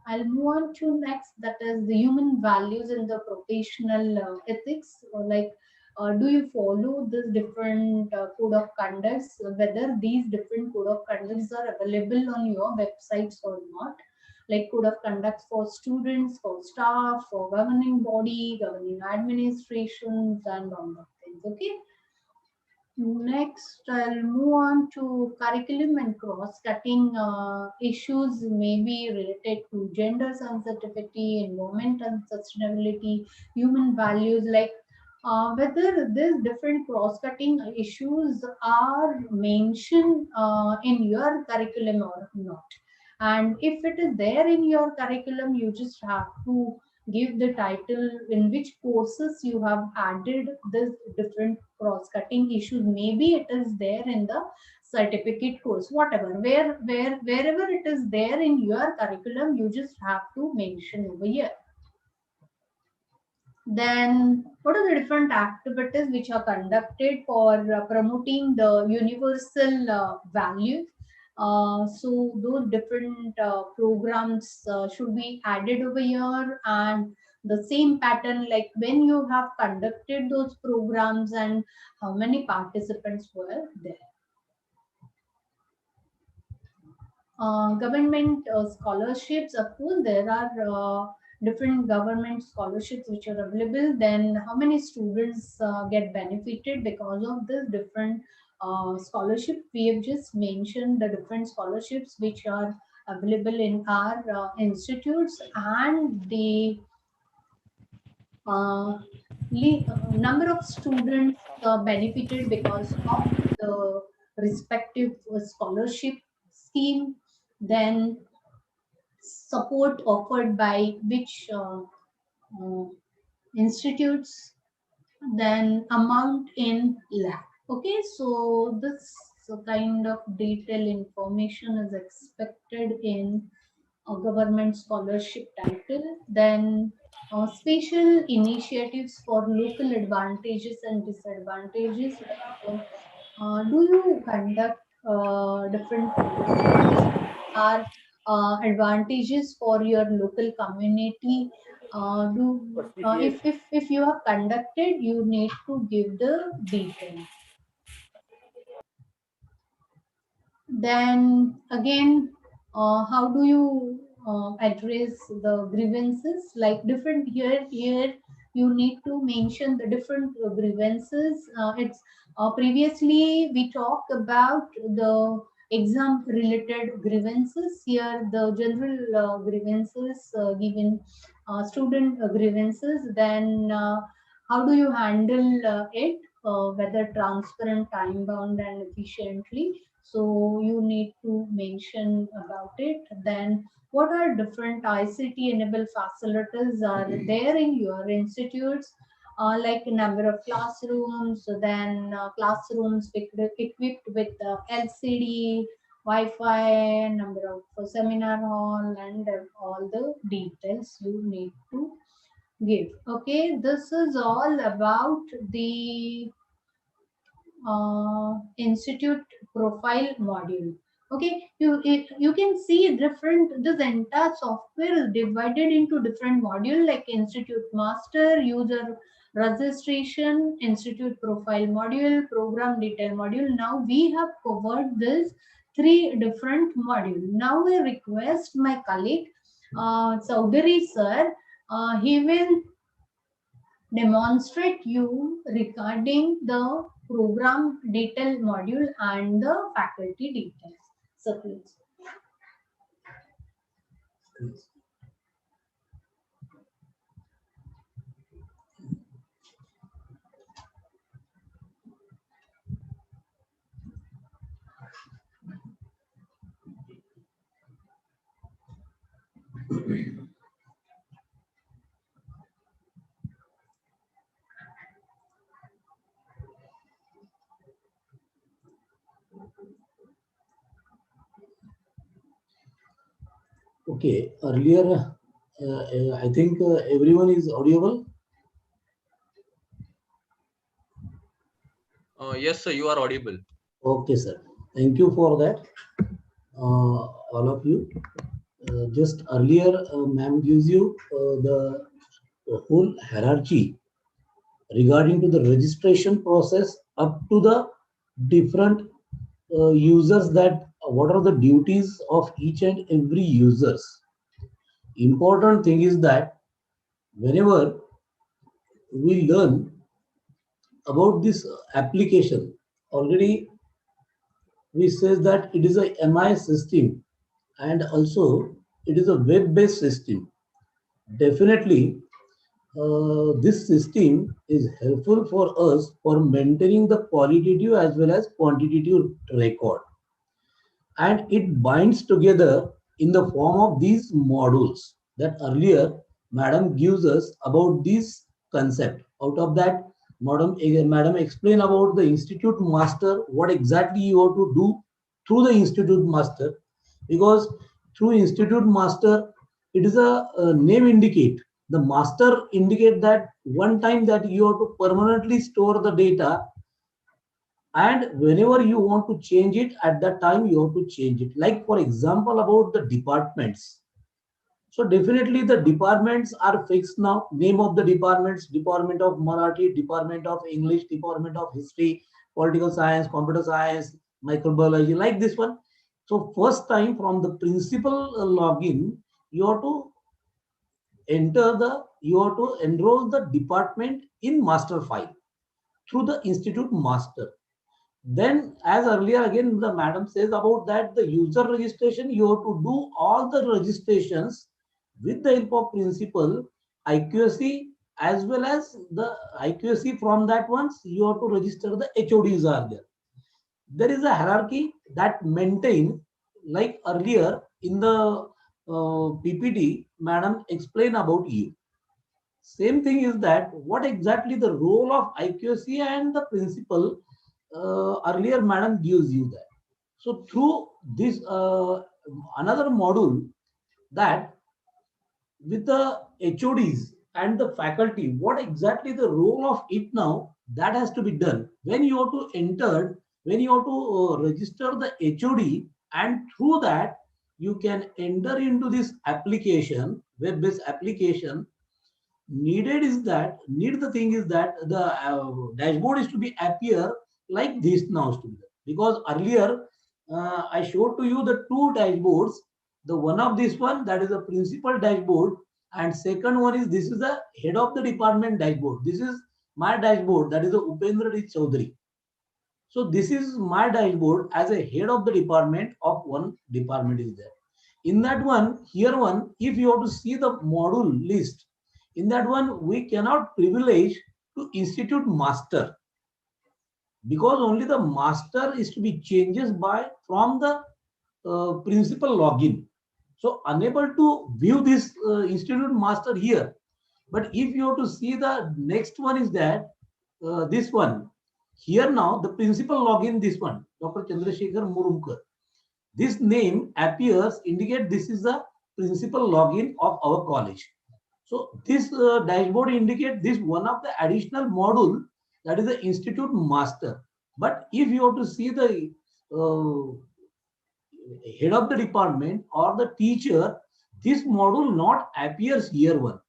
I'll move on to next, that is the human values in the professional ethics. Like do you follow this different code of conducts, whether these different code of conducts are available on your websites or not, like code of conduct for students, for staff, for governing body, governing administrations, and all the things. Okay. Next, I'll move on to curriculum and cross-cutting issues may be related to gender sensitivity, environment and sustainability, human values, like whether these different cross-cutting issues are mentioned in your curriculum or not. And if it is there in your curriculum, you just have to give the title in which courses you have added this different cross-cutting issues. Maybe it is there in the certificate course, whatever, wherever it is there in your curriculum, you just have to mention over here. Then what are the different activities which are conducted for promoting the universal values? So those different programs should be added over here, and the same pattern, like when you have conducted those programs and how many participants were there. Government scholarships, of course, there are different government scholarships which are available. Then how many students get benefited because of this different scholarship? We have just mentioned the different scholarships which are available in our institutes, and the number of students benefited because of the respective scholarship scheme, then support offered by which institutes, then amount in lakh. Okay, so this kind of detailed information is expected in a government scholarship title. Then special initiatives for local advantages and disadvantages, like do you conduct different programs are advantages for your local community? If you have conducted, you need to give the details. Then again, how do you address the grievances? Like different here you need to mention the different grievances. It's previously we talked about the exam related grievances. Here the general grievances given student grievances. Then how do you handle it? Whether transparent, time bound, and efficiently. So you need to mention about it. Then what are different ICT enabled facilities are there in your institutes? Like number of classrooms, then classrooms equipped with LCD, Wi-Fi, number of seminar hall, and all the details you need to give. Okay, this is all about the institute profile module. Okay, you can see different, this entire software is divided into different module, like institute master, user registration, institute profile module, program detail module. Now we have covered this three different module. Now I request my colleague Chaudhary sir, he will demonstrate you regarding the program detail module and the faculty details. So please. Okay, earlier, I think everyone is audible. Yes, sir, you are audible. Okay, sir. Thank you for that, all of you. Just earlier, ma'am gives you the whole hierarchy regarding to the registration process up to the different users, that what are the duties of each and every users. Important thing is that whenever we learn about this application, already we says that it is a MI system and also it is a web-based system. Definitely, this system is helpful for us for maintaining the qualitative as well as quantitative record, and it binds together in the form of these modules that earlier madam gives us about this concept. Out of that, madam explain about the institute master, what exactly you have to do through the institute master, because through institute master it is a name indicate, the master indicate that one time that you have to permanently store the data, and whenever you want to change it, at that time you have to change it. Like for example about the departments, so definitely the departments are fixed now. Name of the departments: Department of Marathi, Department of English, Department of History, Political Science, Computer Science, Microbiology, like this one. So first time from the principal login, you have to you have to enroll the department in master file through the institute master. Then, as earlier again the madam says about that, the user registration, you have to do all the registrations with the help of principal IQSC, as well as the IQSC. From that ones you have to register the HODs are there. There is a hierarchy that maintain, like earlier in the PPT madam explain about you. Same thing is that what exactly the role of IQC and the principal, earlier madam gives you that. So through this another module, that with the HODs and the faculty, what exactly the role of it now, that has to be done. When you have to enter, when you have to register the HOD, and through that you can enter into this application, web-based application. Needed is that, need the thing is that the dashboard is to be appear like this now is to be there. Because earlier I showed to you the two dashboards, the one of this one, that is a principal dashboard, and second one is, this is the head of the department dashboard. This is my dashboard, that is the Upendra Chaudhary. So this is my dashboard as a head of the department of one department is there. In that one, here one, if you have to see the module list, in that one we cannot privilege to institute master, because only the master is to be changes by from the principal login. So unable to view this institute master here. But if you have to see the next one is that this one here now, the principal login, this one, Dr. Chandrasekhar Murumkar. This name appears, indicate this is the principal login of our college. So this dashboard indicate this one of the additional module, that is the institute master. But if you have to see the head of the department or the teacher, this module not appears here one.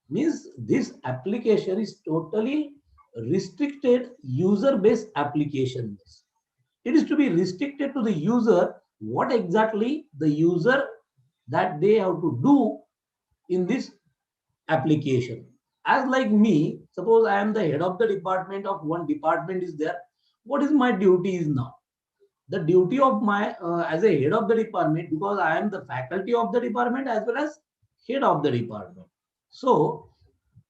Means this application is totally restricted user-based application. It is to be restricted to the user, what exactly the user that they have to do in this application. As like me, suppose I am the head of the department of one department is there. What is my duty is now? The duty of my as a head of the department, because I am the faculty of the department as well as head of the department. So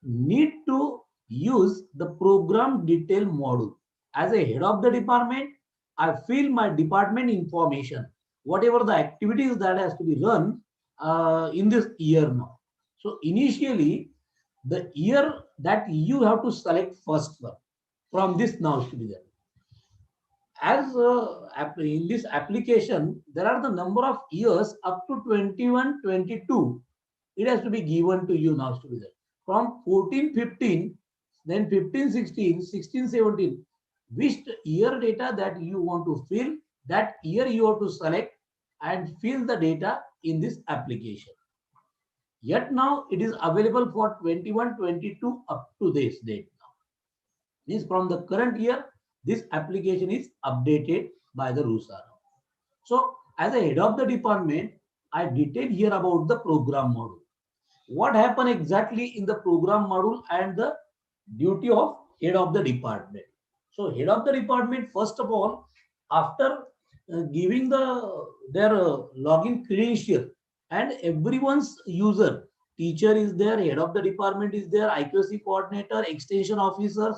need to use the program detail module. As a head of the department, I fill my department information, whatever the activities that has to be run in this year now. So initially, the year that you have to select first one from this now to be there. As in this application, there are the number of years up to 21, 22. It has to be given to you now to be there. From 14, 15, then 15, 16, 16, 17, which year data that you want to fill, that year you have to select and fill the data in this application. Yet now it is available for 21, 22 up to this date now. Means from the current year, this application is updated by the RUSA. So as a head of the department, I detail here about the program module. What happened exactly in the program module and the duty of head of the department. So head of the department, first of all, after giving their login credential and everyone's user, teacher is there, head of the department is there, IQC coordinator, extension officers,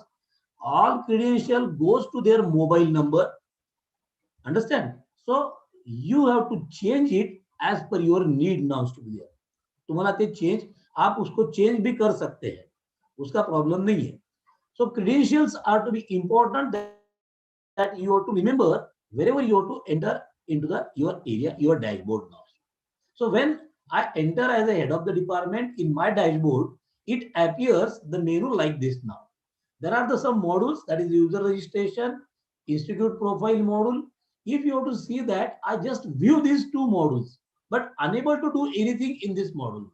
all credential goes to their mobile number. Understand? So you have to change it as per your need now to be there. तुम्हारा ते change आप उसको change भी कर सकते हैं, उसका problem नहीं है. So credentials are to be important that you have to remember wherever you have to enter into your area, your dashboard now. So when I enter as a head of the department in my dashboard, it appears the menu like this now. There are some modules, that is user registration, institute profile module. If you have to see that, I just view these two modules, but unable to do anything in this module.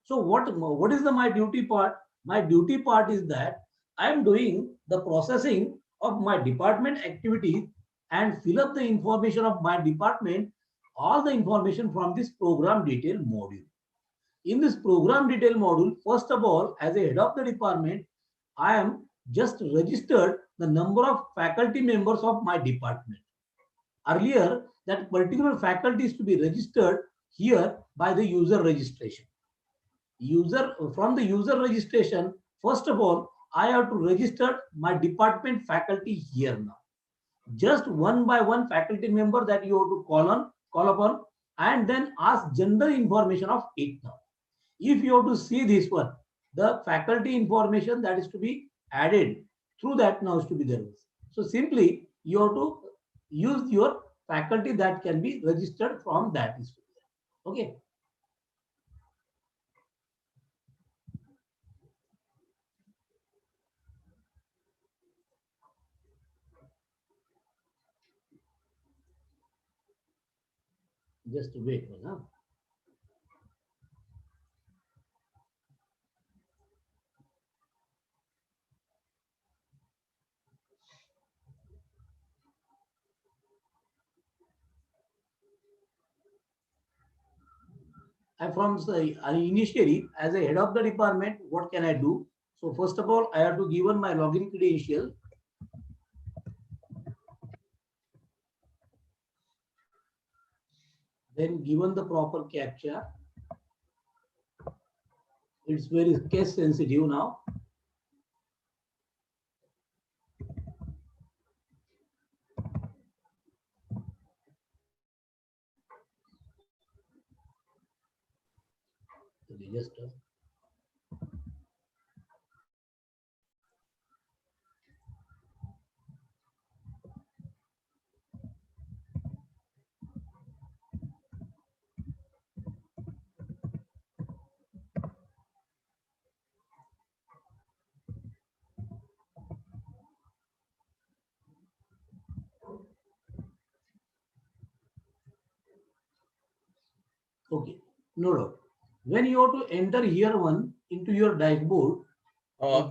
So what is my duty part? My duty part is that I am doing the processing of my department activities and fill up the information of my department, all the information from this program detail module. In this program detail module, first of all, as a head of the department, I am just registered the number of faculty members of my department. Earlier, that particular faculty is to be registered here by the user registration. From the user registration, first of all, I have to register my department faculty here now. Just one by one faculty member that you have to call upon, and then ask general information of it now. If you have to see this one, the faculty information that is to be added through that now is to be there. So simply you have to use your faculty that can be registered from that. Okay. Just wait. Huh? I'm from initially as a head of the department, what can I do? So first of all, I have to given my login credential. Then given the proper captcha. It's very case sensitive now. Just okay, no doubt. When you have to enter here one into your dashboard,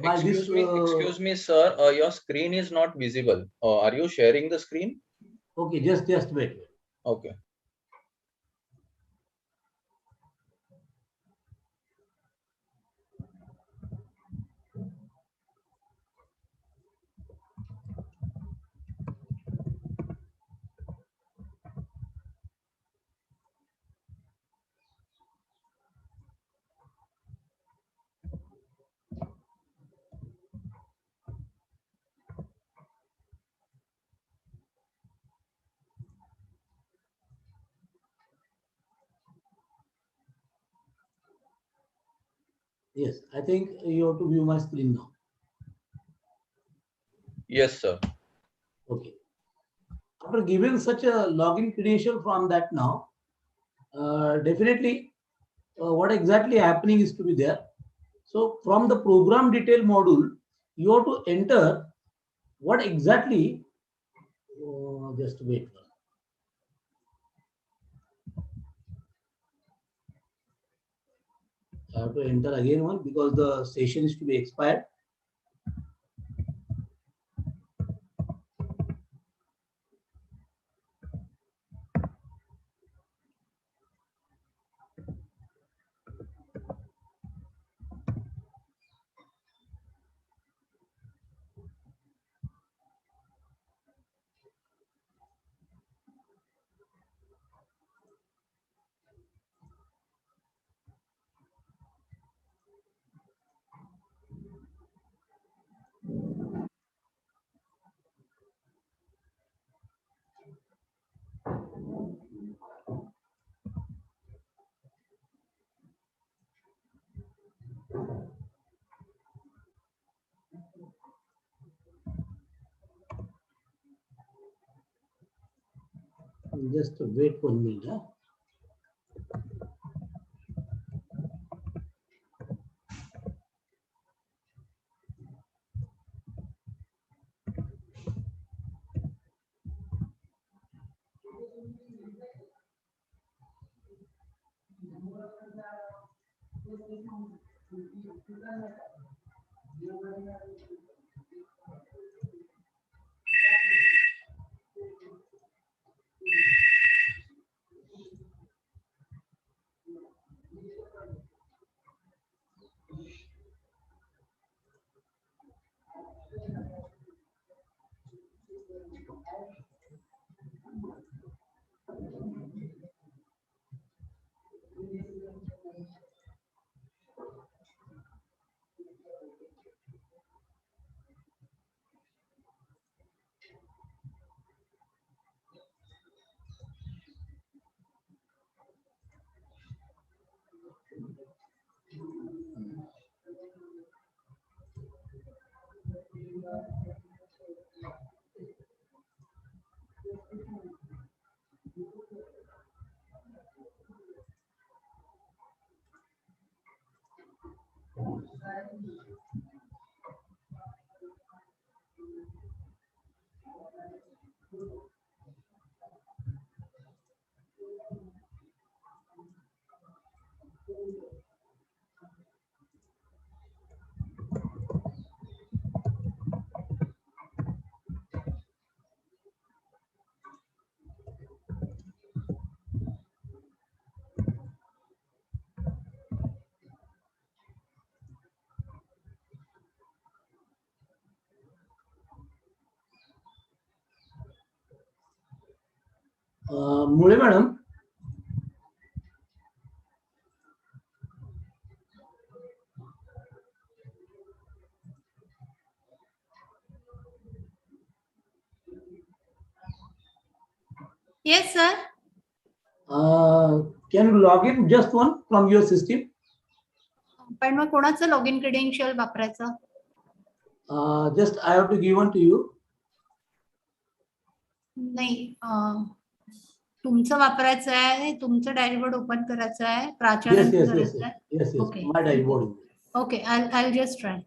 excuse me, sir. Your screen is not visible. Are you sharing the screen? Okay, just wait. Okay. Yes, I think you have to view my screen now. Yes, sir. Okay. After giving such a login credential from that now, definitely what exactly happening is to be there. So from the program detail module, you have to enter what exactly, just wait. I have to enter again one because the session is to be expired. Just wait 1 minute. Huh? Mule madam. Yes, sir. Can you log in just one from your system? पण मग कोणाचं log in credential वापरायचं? Just I have to give one to you. नाही, तुमचं वापरायचं आहे, तुमचं dashboard open करायचं आहे, Yes, प्राचार्यांचं yes, yes, करायचं yes, आहे. yes, yes. Okay. My dashboard. Okay, I'll just try.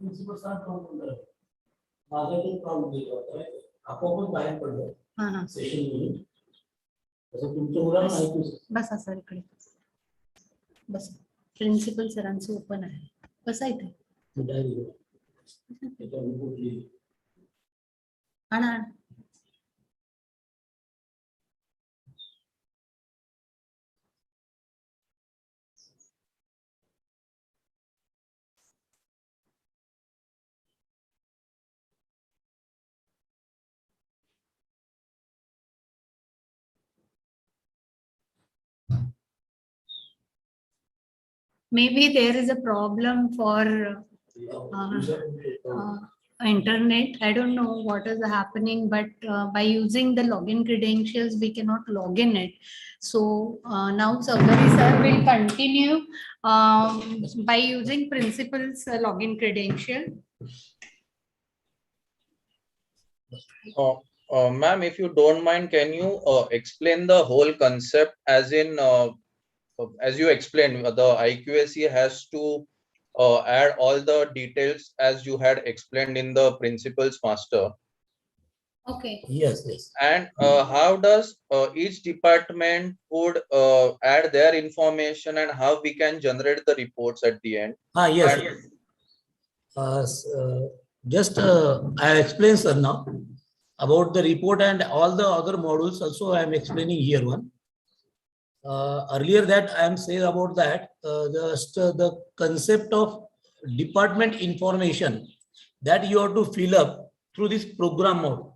Principal sir problem माझा ते प्रॉब्लेम होता आपोआपच बाहेर पडलं सेशन मधून तसं तुमच्या मुलाला माहिती बसा सर इकडे बस प्रिन्सिपल सरांचं ओपन आहे बसा इथे आणा maybe there is a problem for internet. I don't know what is happening, but by using the login credentials, we cannot log in it. So now Chaudhary sir will continue by using principal's login credential. Ma'am, if you don't mind, can you explain the whole concept as in, as you explained, the IQAC has to add all the details as you had explained in the principal's master. Okay. Yes, yes. And how does each department would add their information and how we can generate the reports at the end? Yes. Just I explained, sir, now about the report and all the other modules. Also, I am explaining here one. Earlier that I am saying about that just the concept of department information that you have to fill up through this program mode.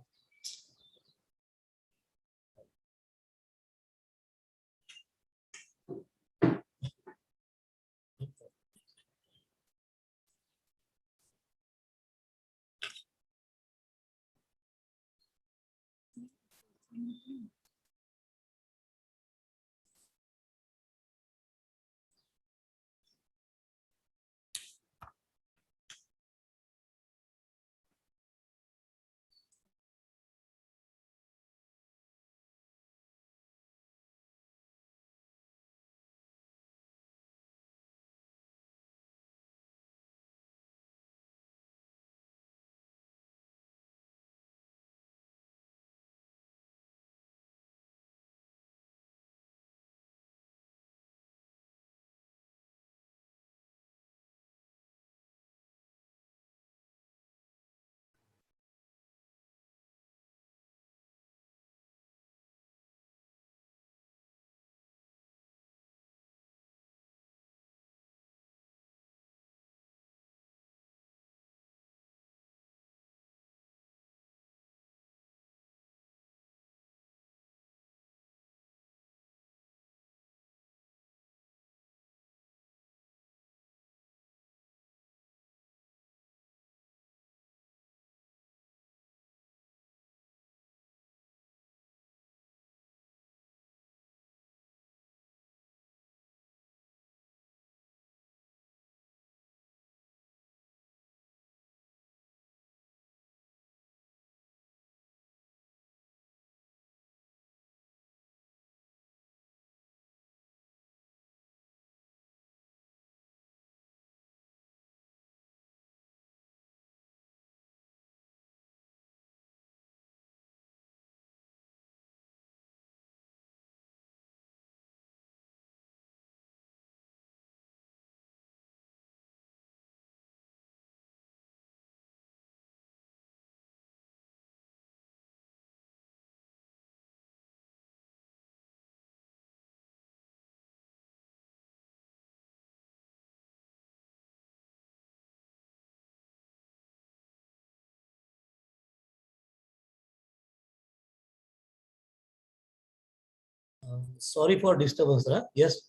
Sorry for disturbance, sir. Yes.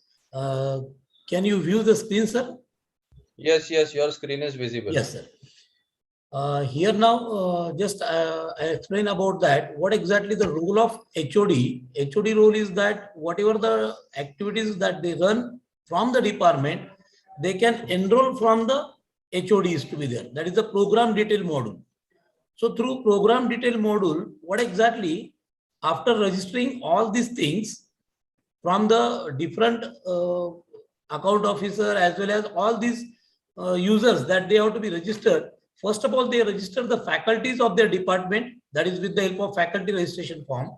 Can you view the screen, sir? Yes, yes, your screen is visible. Yes, sir. Here now, just I explain about that. What exactly the role of HOD? HOD role is that whatever the activities that they run from the department, they can enroll from the HODs to be there. That is the program detail module. So through program detail module, what exactly after registering all these things from the different account officer as well as all these users that they have to be registered. First of all, they register the faculties of their department, that is with the help of faculty registration form.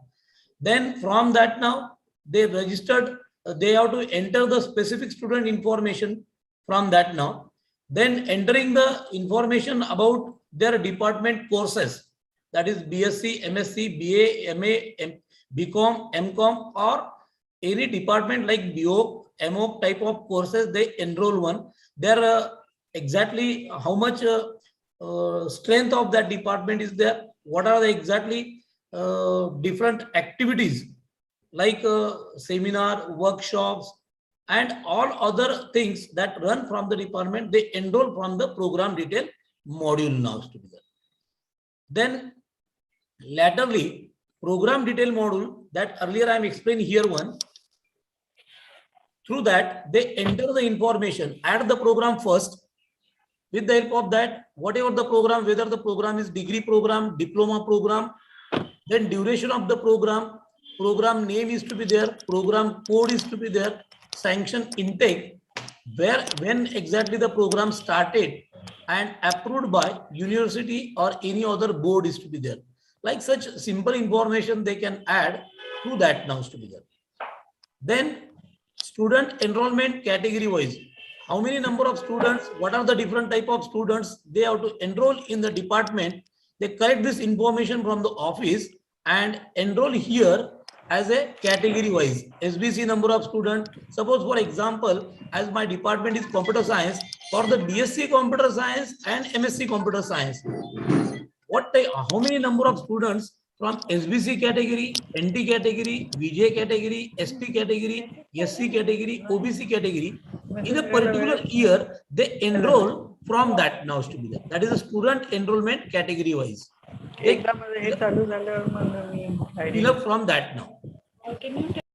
Then from that now, they registered, they have to enter the specific student information from that now. Then entering the information about their department courses, that is BSc, MSc, BA, MA, BCom, MCom, or any department like BO, MO type of courses, they enroll one. Their exactly how much strength of that department is there, what are the exactly different activities like seminar, workshops, and all other things that run from the department, they enroll from the program detail module now to be there. Then laterally, program detail module that earlier I am explaining here one, through that they enter the information, add the program first. With the help of that, whatever the program, whether the program is degree program, diploma program, then duration of the program, program name is to be there, program code is to be there, sanction intake, where when exactly the program started and approved by university or any other board is to be there. Like such simple information they can add to that now to be there. Then student enrollment category wise, how many number of students, what are the different type of students they have to enroll in the department. They collect this information from the office and enroll here as a category wise. SBC number of students, suppose for example, as my department is computer science, for the BSc computer science and MSc computer science, what type, how many number of students from SBC category, NT category, VJ category, ST category, SC category, OBC category, in a particular year, they enroll from that now to be there. That is a student enrollment category wise. They fill up from that now.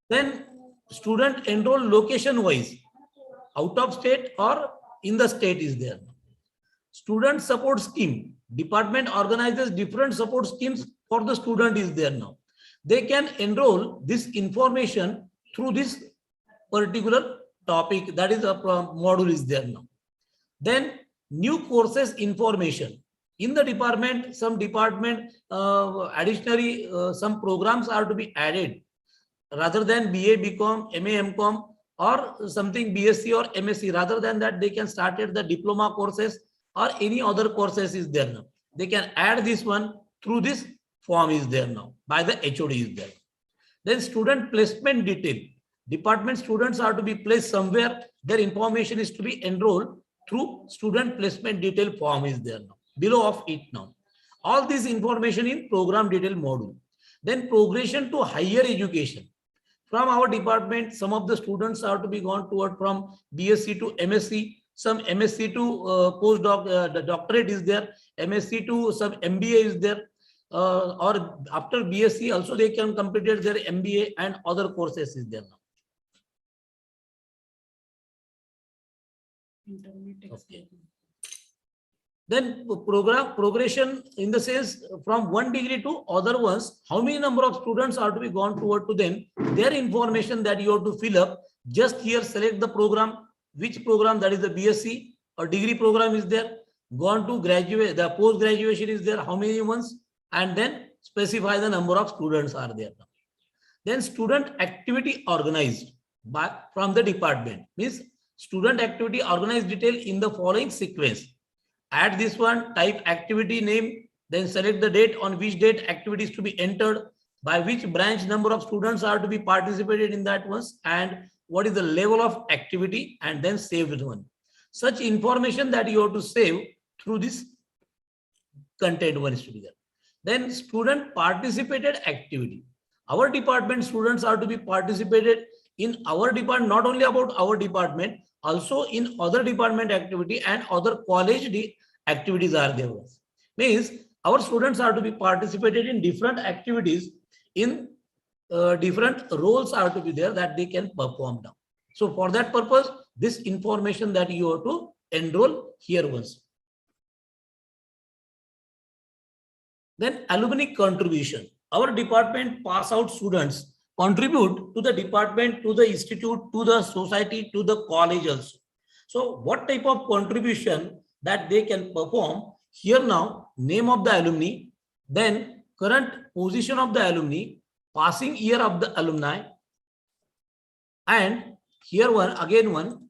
Then student enroll location wise, out of state or in the state is there. Student support scheme, department organizes different support schemes for the student is there now. They can enroll this information through this particular topic, that is a module is there now. Then new courses information. In the department, some department additionally some programs are to be added rather than BA, BCom, MA, MCom or something BSc or MSc. Rather than that, they can start at the diploma courses or any other courses is there now. They can add this one through this form is there now by the HOD is there. Then student placement detail. Department students are to be placed somewhere. Their information is to be enrolled through student placement detail form is there now. Below of it now. All this information in program detail module. Then progression to higher education. From our department, some of the students are to be gone toward from BSc to MSc. Some MSc to postdoc, the doctorate is there. MSc to some MBA is there. Or after BSc also they can complete their MBA and other courses is there now. Okay. Then progression in the sense from one degree to other ones, how many number of students are to be gone toward to them, their information that you have to fill up. Just here select the program, which program, that is the BSc or degree program is there, gone to graduate, the post graduation is there, how many ones, and then specify the number of students are there. Then student activity organized by from the department, means student activity organized detail in the following sequence. Add this one, type activity name, then select the date on which date activities to be entered, by which branch number of students are to be participated in that ones, and what is the level of activity, and then save it one. Such information that you have to save through this content one is to be there. Then student participated activity. Our department students are to be participated in our department, not only about our department, also in other department activity and other college activities are there. Means our students are to be participated in different activities, in different roles are to be there that they can perform now. So for that purpose, this information that you have to enroll here once. Then alumni contribution. Our department pass out students contribute to the department, to the institute, to the society, to the college also. So what type of contribution that they can perform? Here now, name of the alumni, then current position of the alumni, passing year of the alumni, and here one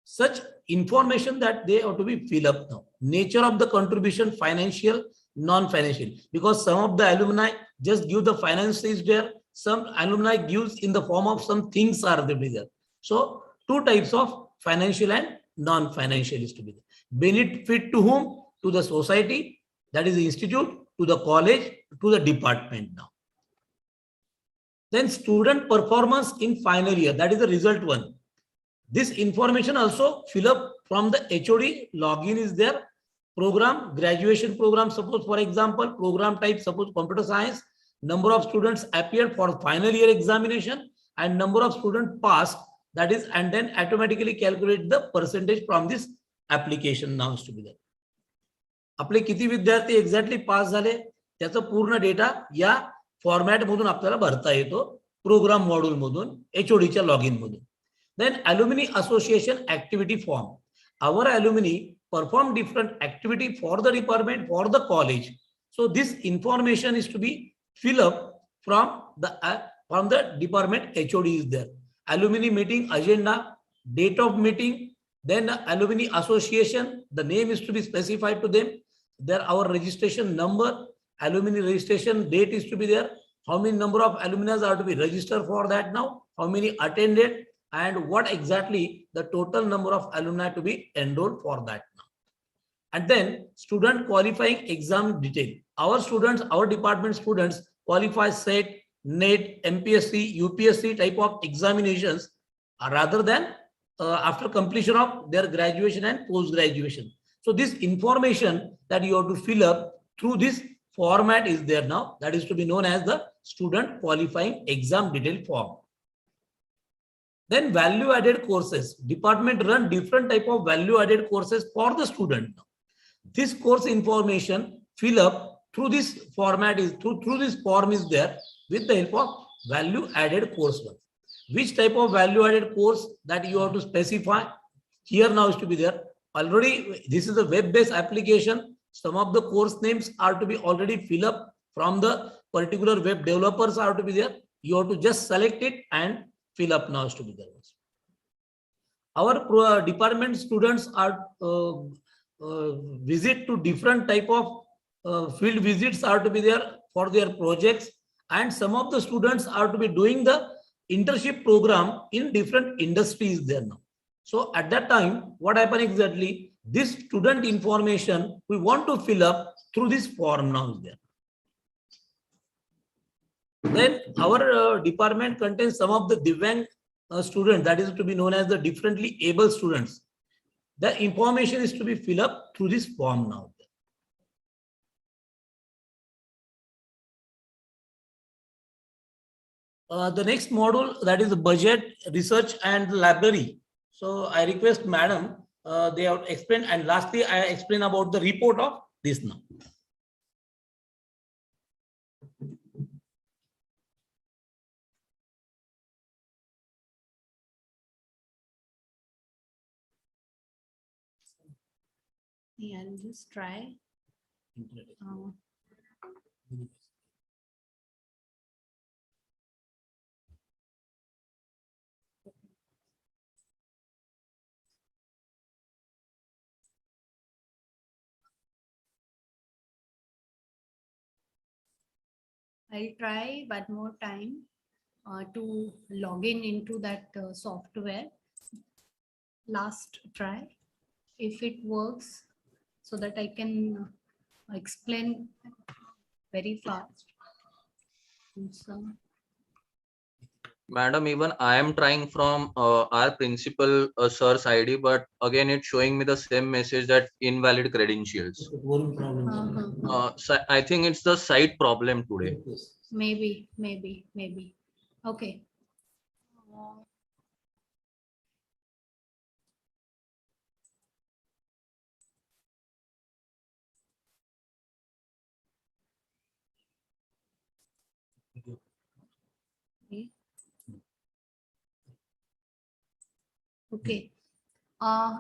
such information that they have to be filled up now. Nature of the contribution, financial, non-financial, because some of the alumni just give the finance is there, some alumni gives in the form of some things are there. So two types of financial and non-financial is to be there. Benefit to whom? To the society, that is the institute, to the college, to the department now. Then student performance in final year, that is the result one. This information also fill up from the HOD, login is there, program, graduation program, suppose for example, program type, suppose computer science, number of students appeared for final year examination and number of students passed, that is, and then automatically calculate the percentage from this application now is to be there. आपले किती विद्यार्थी exactly पास झाले त्याचा पूर्ण data या format मधून आपल्याला भरता येतो प्रोग्राम मॉड्यूल मधून HODच्या लॉगिन मधून. Then alumni association activity form. Our alumni perform different activity for the department, for the college. So this information is to be filled up from the department HOD is there. Alumni meeting agenda, date of meeting, then alumni association, the name is to be specified to them. There our registration number, alumni registration date is to be there. How many number of alumni are to be registered for that now? How many attended? And what exactly the total number of alumni to be enrolled for that now. And then student qualifying exam detail. Our students, our department students qualify SET, NET, MPSC, UPSC type of examinations rather than after completion of their graduation and post-graduation. So this information that you have to fill up through this format is there now. That is to be known as the student qualifying exam detail form. Then value added courses. Department run different type of value added courses for the student. This course information fill up through this format is through this form is there with the help of value added course. Which type of value added course that you have to specify here now is to be there. Already this is a web based application. Some of the course names are to be already fill up from the particular web developers are to be there. You have to just select it and fill up now to be there. Our department students are visit to different type of field visits are to be there for their projects, and some of the students are to be doing the internship program in different industries there now. So at that time, what happened exactly? This student information we want to fill up through this form now is there. Then our department contains some of the Divyang students, that is to be known as the differently able students. The information is to be filled up through this form now. The next module, that is budget, research and library. So I request madam, they have explained, and lastly I explain about the report of this now. Yeah, I'll just try. I'll try one more time to log in into that software. Last try, if it works, so that I can explain very fast. So, Madam, even I am trying from our principal sir's ID, but again it's showing me the same message that invalid credentials. So I think it's the site problem today. maybe. Okay. Okay.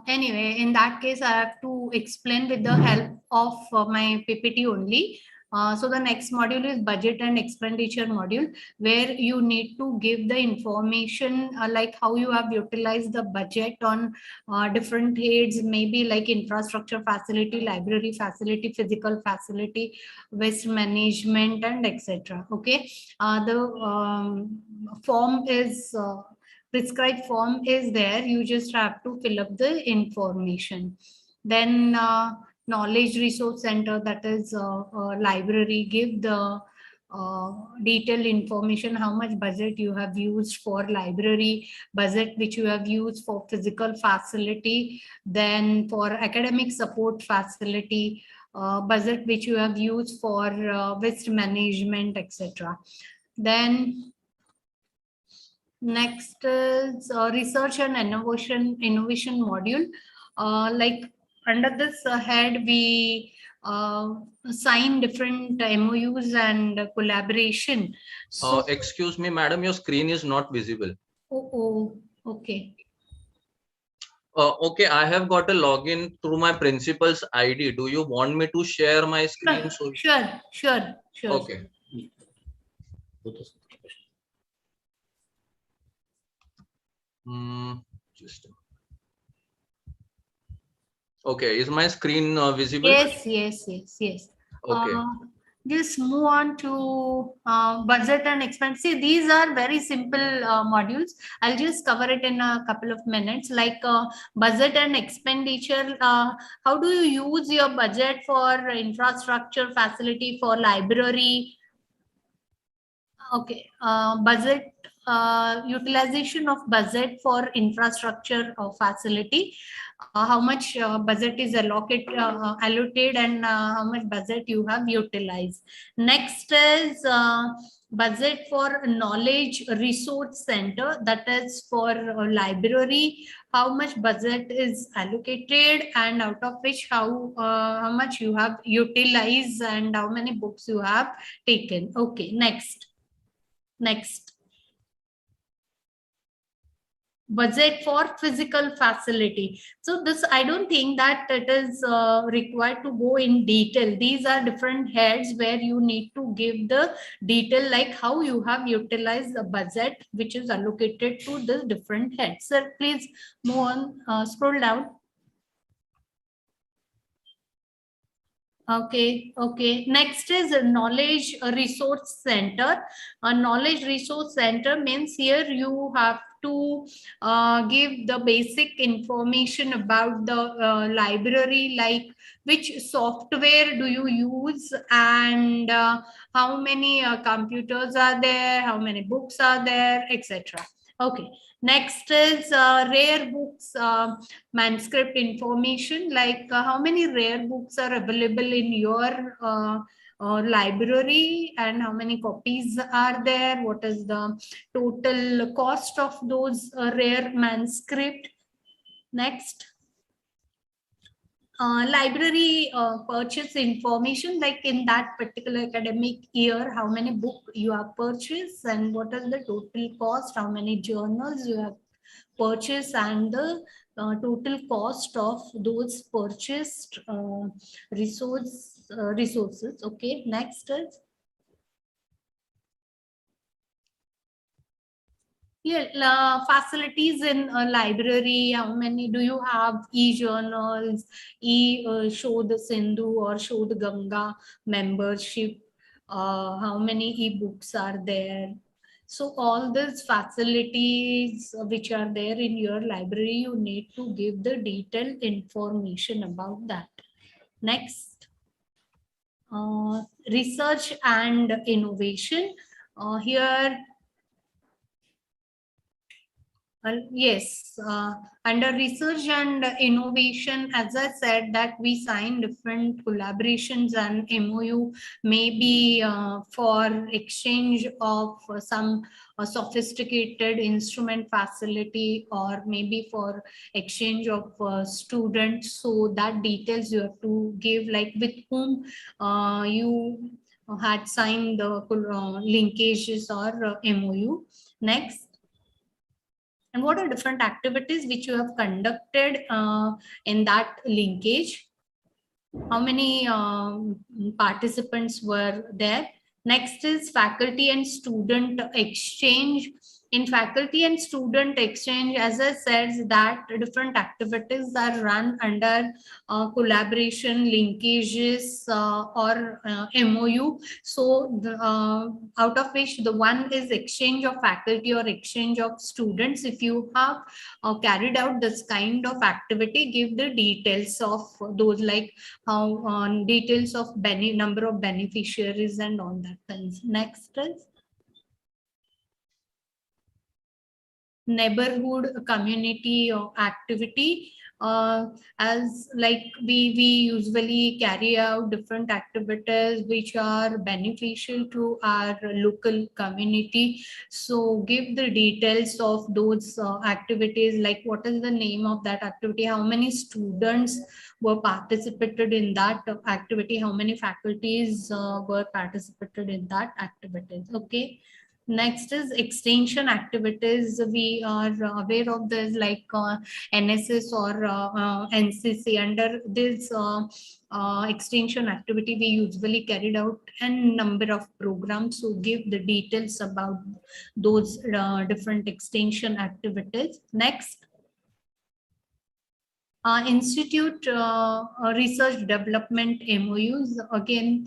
Anyway, in that case, I have to explain with the help of my PPT only. So the next module is budget and expenditure module, where you need to give the information like how you have utilized the budget on different heads, maybe like infrastructure facility, library facility, physical facility, waste management, and etc. Okay, the form is prescribed form is there. You just have to fill up the information. Then knowledge resource center, that is library, give the detailed information, how much budget you have used for library, budget which you have used for physical facility, then for academic support facility, budget which you have used for waste management, etc. Then next is research and innovation module. Like under this head, we sign different MOUs and collaboration. So, Excuse me, madam, your screen is not visible. Okay. Okay, I have got a login through my principal's ID. Do you want me to share my screen? Sure. Okay. Just okay, is my screen visible? Yes. Okay. Just move on to budget and expense. See, these are very simple modules. I'll just cover it in a couple of minutes. Like budget and expenditure. How do you use your budget for infrastructure facility, for library? Okay, budget, utilization of budget for infrastructure facility. How much budget is allocated and how much budget you have utilized. Next is budget for knowledge resource center, that is for library. How much budget is allocated and out of which how much you have utilized and how many books you have taken. Okay, next. Budget for physical facility. So this, I don't think that it is required to go in detail. These are different heads where you need to give the detail, like how you have utilized the budget which is allocated to the different heads. Sir, please move on, scroll down. Okay. Next is a knowledge resource center. A knowledge resource center means here you have to give the basic information about the library, like which software do you use and how many computers are there, how many books are there, etc. Okay. Next is rare books manuscript information, like how many rare books are available in your library and how many copies are there, what is the total cost of those rare manuscript. Next, library purchase information, like in that particular academic year, how many book you have purchased and what is the total cost, how many journals you have purchased, and the total cost of those purchased resources. Okay, next is facilities in a library. How many do you have? E-journals, Shodh Sindhu or Shodh Ganga membership. How many e-books are there? So all these facilities which are there in your library, you need to give the detailed information about that. Next, research and innovation. Here, yes, under research and innovation, as I said, that we sign different collaborations and MOU, maybe for exchange of some sophisticated instrument facility, or maybe for exchange of students. So that details you have to give, like with whom you had signed the linkages or MOU. Next. And what are different activities which you have conducted in that linkage? How many participants were there? Next is faculty and student exchange. In faculty and student exchange, as I said, that different activities are run under collaboration, linkages, or MOU. So out of which the one is exchange of faculty or exchange of students. If you have carried out this kind of activity, give the details of those, like how on details of number of beneficiaries and all that things. Next is neighborhood community or activity. As like we usually carry out different activities which are beneficial to our local community. So give the details of those activities, like what is the name of that activity, how many students were participated in that activity, how many faculties were participated in that activities. Okay. Next is extension activities. We are aware of this, like NSS or NCC. Under this extension activity, we usually carried out a number of programs. So give the details about those different extension activities. Next. Institute research development MOUs. Again,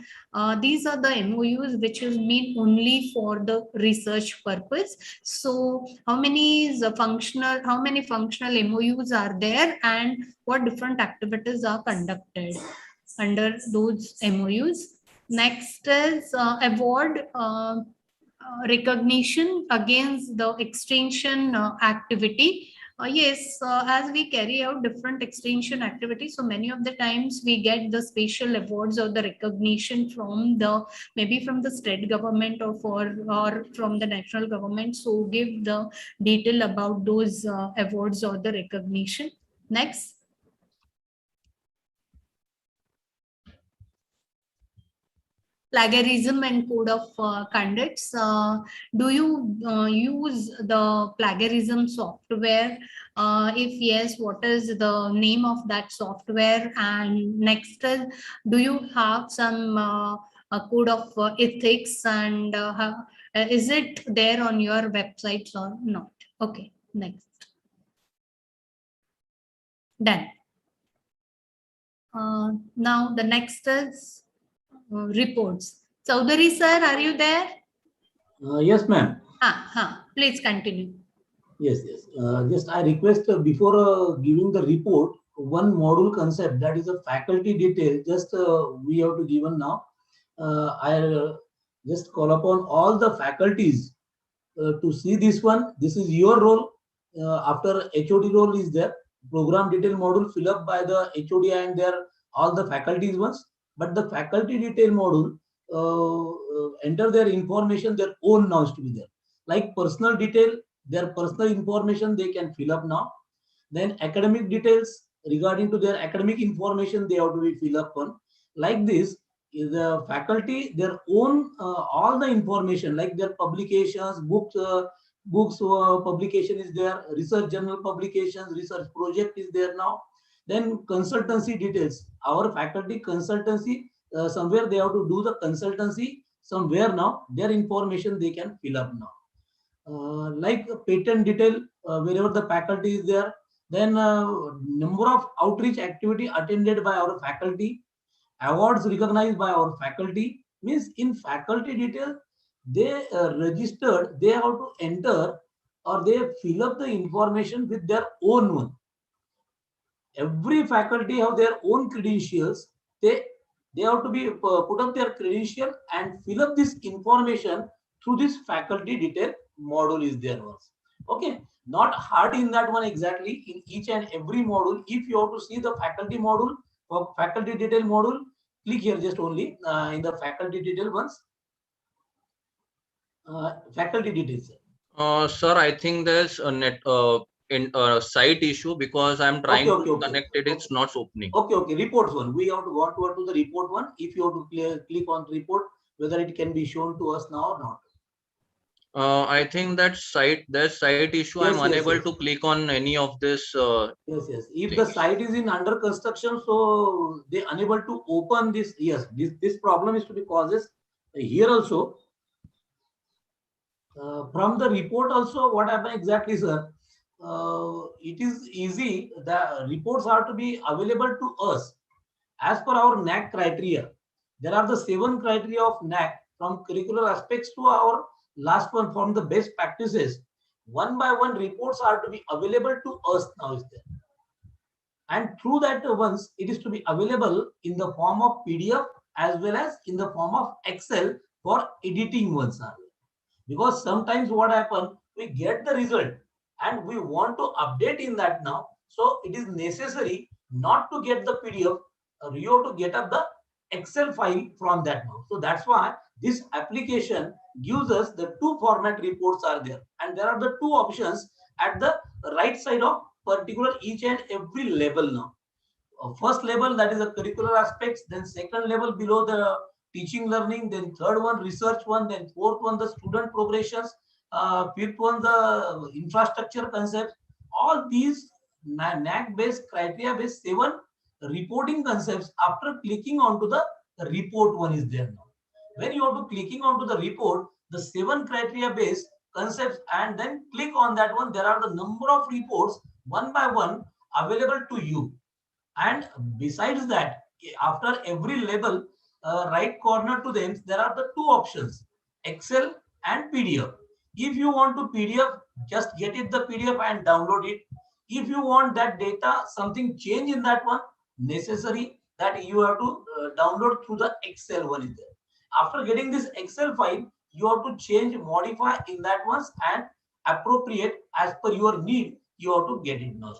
these are the MOUs which is mean only for the research purpose. So how many functional MOUs are there, and what different activities are conducted under those MOUs? Next is award recognition against the extension activity. Yes, as we carry out different extension activities, so many of the times we get the special awards or the recognition from the, maybe from the state government or from the national government. So give the detail about those awards or the recognition. Next. Plagiarism and code of conducts. Do you use the plagiarism software? If yes, what is the name of that software? And next, do you have some a code of ethics, and is it there on your websites or not? Okay, next. Done. Now the next is reports. Chaudhary sir, are you there? Yes, ma'am. Please continue. Yes. Just I request before giving the report, one module concept, that is a faculty detail. Just we have to given now. I'll just call upon all the faculties to see this one. This is your role. After HOD role is there. Program detail module fill up by the HOD and their all the faculties ones. But the faculty detail module enter their information, their own now to be there. Like personal detail, their personal information they can fill up now. Then academic details regarding to their academic information they have to be fill up on. Like this, the faculty their own all the information like their publications, books publication is there, research journal publications, research project is there now. Then consultancy details, our faculty consultancy, somewhere they have to do the consultancy somewhere now, their information they can fill up now. Like patent detail, wherever the faculty is there. Then number of outreach activity attended by our faculty, awards recognized by our faculty. Means in faculty detail, they registered, they have to enter or they fill up the information with their own one. Every faculty have their own credentials. They have to be put up their credential and fill up this information through this faculty detail module is there also. Okay, not hard in that one exactly. In each and every module, if you have to see the faculty module or faculty detail module, click here just only in the faculty detail ones. Faculty details. Sir, I think there's a net in site issue because I'm trying to connect it. It's not opening. Okay. Reports one. We have to go to the report one. If you have to click on report, whether it can be shown to us now or not. I think that there's site issue. Yes, I'm yes, unable yes. to click on any of this. Yes, yes. If the things. site is in under construction, so they unable to open this. Yes, this problem is to be causes here also. From the report also, what happened exactly, sir? It is easy. The reports are to be available to us as per our NAC criteria. There are the 7 criteria of NAC from curricular aspects to our last one from the best practices. One by one reports are to be available to us now is there. And through that once it is to be available in the form of PDF as well as in the form of Excel for editing ones are there. Because sometimes what happen, we get the result and we want to update in that now. So it is necessary not to get the PDF, you have to get up the Excel file from that now. So that's why this application gives us the 2 format reports are there. And there are the 2 options at the right side of particular each and every level now. First level, that is the curricular aspects, then second level below the teaching learning, then third one research one, then fourth one the student progressions, fifth one the infrastructure concepts. All these NAC based criteria based 7 reporting concepts. After clicking onto the report one is there now. When you are to clicking onto the report, the 7 criteria based concepts, and then click on that one, there are the number of reports one by one available to you. And besides that, after every level, right corner to them, there are the 2 options, Excel and PDF. If you want to PDF, just get it the PDF and download it. If you want that data, something change in that one, necessary that you have to download through the Excel one is there. After getting this Excel file, you have to change, modify in that ones and appropriate as per your need, you have to get it now.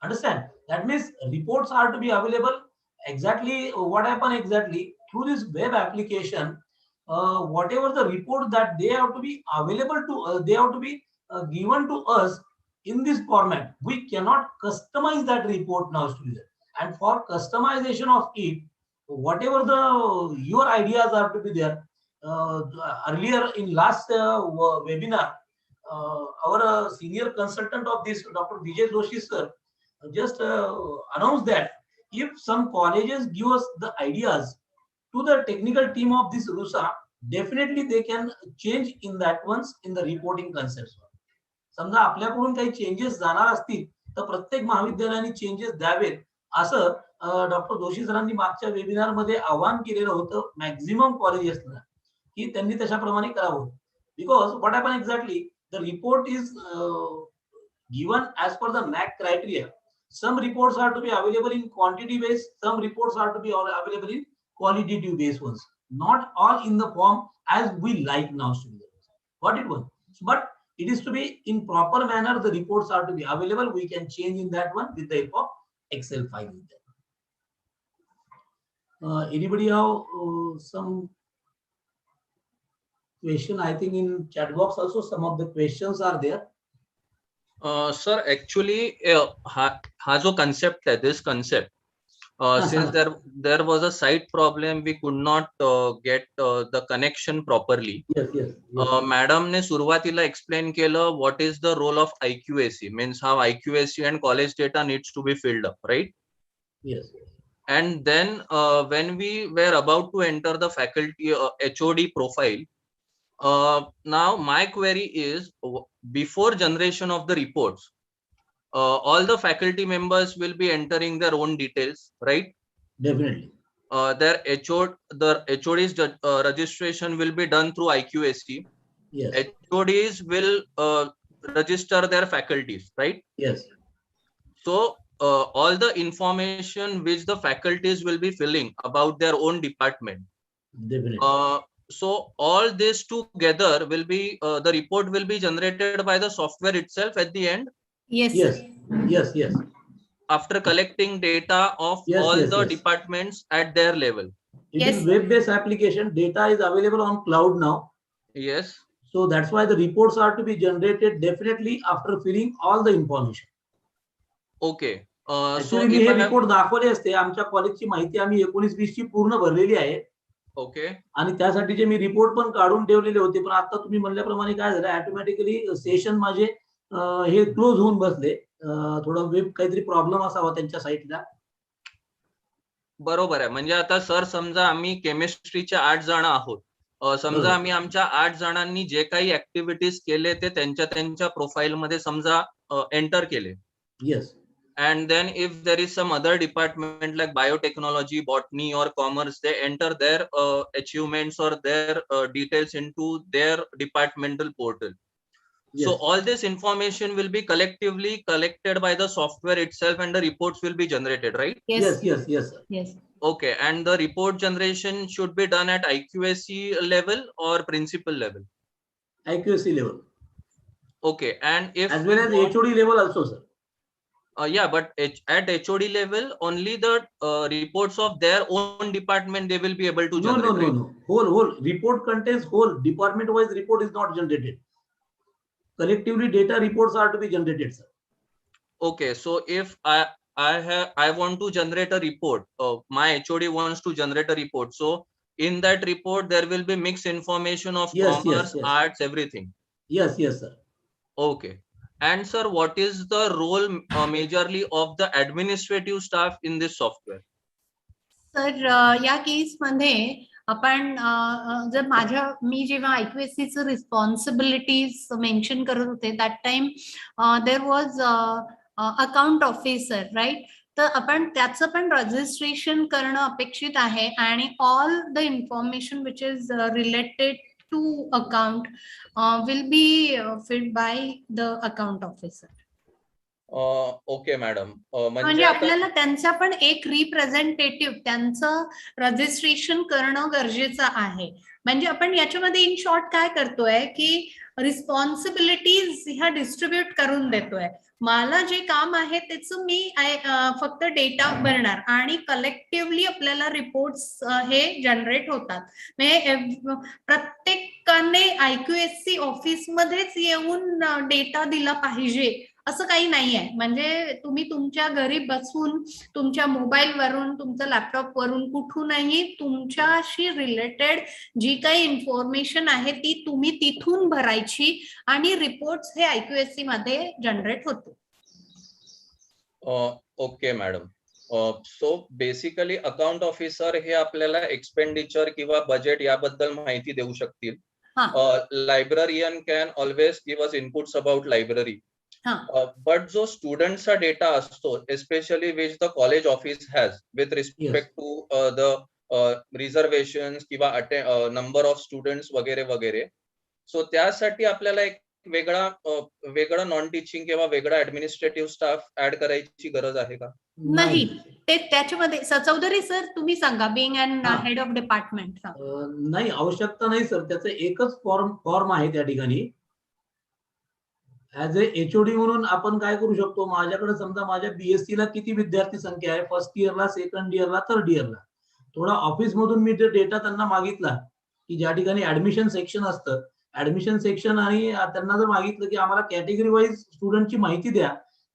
Understand? That means reports are to be available. Exactly what happened exactly through this web application, whatever the report that they have to be available to, they have to be given to us in this format. We cannot customize that report now, students. And for customization of it, whatever the your ideas are to be there. Earlier in last webinar, our senior consultant of this, Dr. Vijay Joshi sir, just announce that if some colleges give us the ideas to the technical team of this RUSA, definitely they can change in that ones in the reporting concepts. समजा आपल्याकडून काही changes जाणार असतील तर प्रत्येक महाविद्यालयाने changes द्यावेत असं doctor Joshi सरांनी मागच्या वेबिनार मध्ये आवाहन केलेलं होतं मॅक्झिमम कॉलेजेसला की त्यांनी त्याच्याप्रमाणे करावं because what happen exactly the report is given as per the NAC criteria. Some reports are to be available in quantity based, some reports are to be available in qualitative based ones. Not all in the form as we like now, students. What it was. But it is to be in proper manner, the reports are to be available. We can change in that one with the help of Excel file. Anybody have some question? I think in chat box also some of the questions are there. Sir, actually, ha jo concept hai, this concept, since there was a site problem, we could not get the connection properly. Yes. Madam ne survatila explain केलं what is the role of IQAC, means how IQAC and college data needs to be filled up, right? Yes. And then when we were about to enter the faculty HOD profile, now my query is, before generation of the reports, all the faculty members will be entering their own details, right? Definitely. The HOD's registration will be done through IQAC. Yes. HODs will register their faculties, right? Yes. So all the information which the faculties will be filling about their own department. Definitely. So all this together will be the report will be generated by the software itself at the end. Yes. After collecting data of all the departments at their level. It is web-based application. Data is available on cloud now. Yes. So that's why the reports are to be generated definitely after filling all the information. Okay. Actually मी हे report दाखवले असते आमच्या कॉलेजची माहिती आम्ही 19-20 ची पूर्ण भरलेली आहे ओके. आणि त्यासाठीचे मी रिपोर्ट पण काढून ठेवलेले होते, पण आता तुम्ही म्हणल्याप्रमाणे काय झालं, ऑटोमॅटिकली सेशन माझे हे क्लोज होऊन बसले. थोडं वेब काहीतरी प्रॉब्लेम असावा त्यांच्या साईटला. बरोबर आहे. म्हणजे आता सर समजा आम्ही केमिस्ट्रीचे 8 जण आहोत. समजा आम्ही आमच्या 8 जणांनी जे काही ऍक्टिव्हिटीज केले ते त्यांच्या प्रोफाईल मध्ये समजा एंटर केले. Yes. And then if there is some other department like biotechnology, botany or commerce, they enter their achievements or their details into their departmental portal. So all this information will be collectively collected by the software itself and the reports will be generated, right? Yes, yes, yes, sir. Yes. Okay, and the report generation should be done at IQAC level or principal level? IQAC level. Okay, and if as well as HOD level also, sir. Yeah, but at HOD level, only the reports of their own department they will be able to generate. No. Whole report contains whole department-wise report is not generated. Collectively, data reports are to be generated, sir. Okay, so if I want to generate a report, my HOD wants to generate a report. So in that report, there will be mixed information of commerce, arts, everything. Yes, sir. Okay. And sir, what is the role majorly of the administrative staff in this software? Sir या case मध्ये आपण जर मी जेव्हा IQAC responsibilities mention करत होते, that time there was account officer, right? तर आपण त्याचं पण रजिस्ट्रेशन करणं अपेक्षित आहे आणि all the information which is related to account will be filled by the account officer. Okay madam. म्हणजे आपल्याला त्यांचा पण एक रिप्रेझेंटेटिव्ह त्यांचं रजिस्ट्रेशन करणं गरजेचं आहे. म्हणजे आपण याच्यामध्ये इन शॉर्ट काय करतोय की रिस्पॉन्सिबिलिटीज ह्या डिस्ट्रीब्यूट करून देतोय. मला जे काम आहे त्याचं मी फक्त डेटा भरणार आणि कलेक्टिव्हली आपल्याला रिपोर्ट्स हे जनरेट होतात. म्हणजे प्रत्येकाने IQAC ऑफिसमध्येच येऊन डेटा दिला पाहिजे असं काही नाहीये. म्हणजे तुम्ही तुमच्या घरी बसून तुमच्या मोबाईल वरून तुमच्या लॅपटॉप वरून कुठूनही तुमच्याशी रिलेटेड जी काही इन्फॉर्मेशन आहे ती तुम्ही तिथून भरायची आणि रिपोर्ट्स हे IQAC मध्ये जनरेट होते. Okay madam. So basically account officer हे आपल्याला एक्सपेंडिचर किंवा बजेट याबद्दल माहिती देऊ शकतील. Librarian can always give us inputs about library. But जो स्टुडंटचा डेटा असतो, especially which the college office has with respect to the reservation किंवा नंबर ऑफ स्टुडंट्स वगैरे वगैरे, सो त्यासाठी आपल्याला एक वेगळं नॉन टीचिंग किंवा वेगळा ऍडमिनिस्ट्रेटिव्ह स्टाफ ऍड करायची गरज आहे का? नाही, ते त्याच्यामध्ये चौधरी सर तुम्ही सांगा, being and head of department. नाही, आवश्यकता नाही सर. त्याचं एकच फॉर्म आहे त्या ठिकाणी. ऍज ए HOD म्हणून आपण काय करू शकतो, माझ्याकडे समजा माझ्या BSc ला किती विद्यार्थी संख्या आहे, फर्स्ट इयरला, सेकंड इयरला, थर्ड इयरला, थोडा ऑफिस मधून मी ते डेटा त्यांना मागितला की ज्या ठिकाणी ऍडमिशन सेक्शन असतं, ऍडमिशन सेक्शन, आणि त्यांना जर मागितलं की आम्हाला कॅटेगरी वाईज स्टुडंटची माहिती द्या,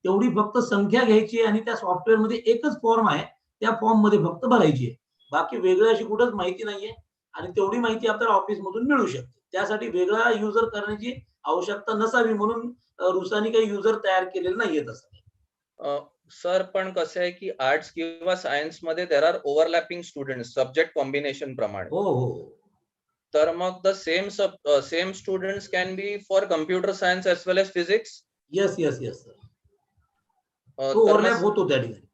तेवढी फक्त संख्या घ्यायची आणि त्या सॉफ्टवेअर मध्ये एकच फॉर्म आहे, त्या फॉर्म मध्ये फक्त भरायची आहे. बाकी वेगळी अशी कुठंच माहिती नाहीये आणि तेवढी माहिती आपल्याला ऑफिस मधून मिळू शकते. त्यासाठी वेगळा युजर करण्याची आवश्यकता नसावी म्हणून रुसानी काही युजर तयार केलेले नाहीये तसं. सर, पण कसं आहे की आर्ट्स किंवा सायन्स मध्ये there are overlapping students subject combination प्रमाणे. हो. तर मग the same students can be for computer science as well as physics. Yes sir. Overlap होतो त्या ठिकाणी.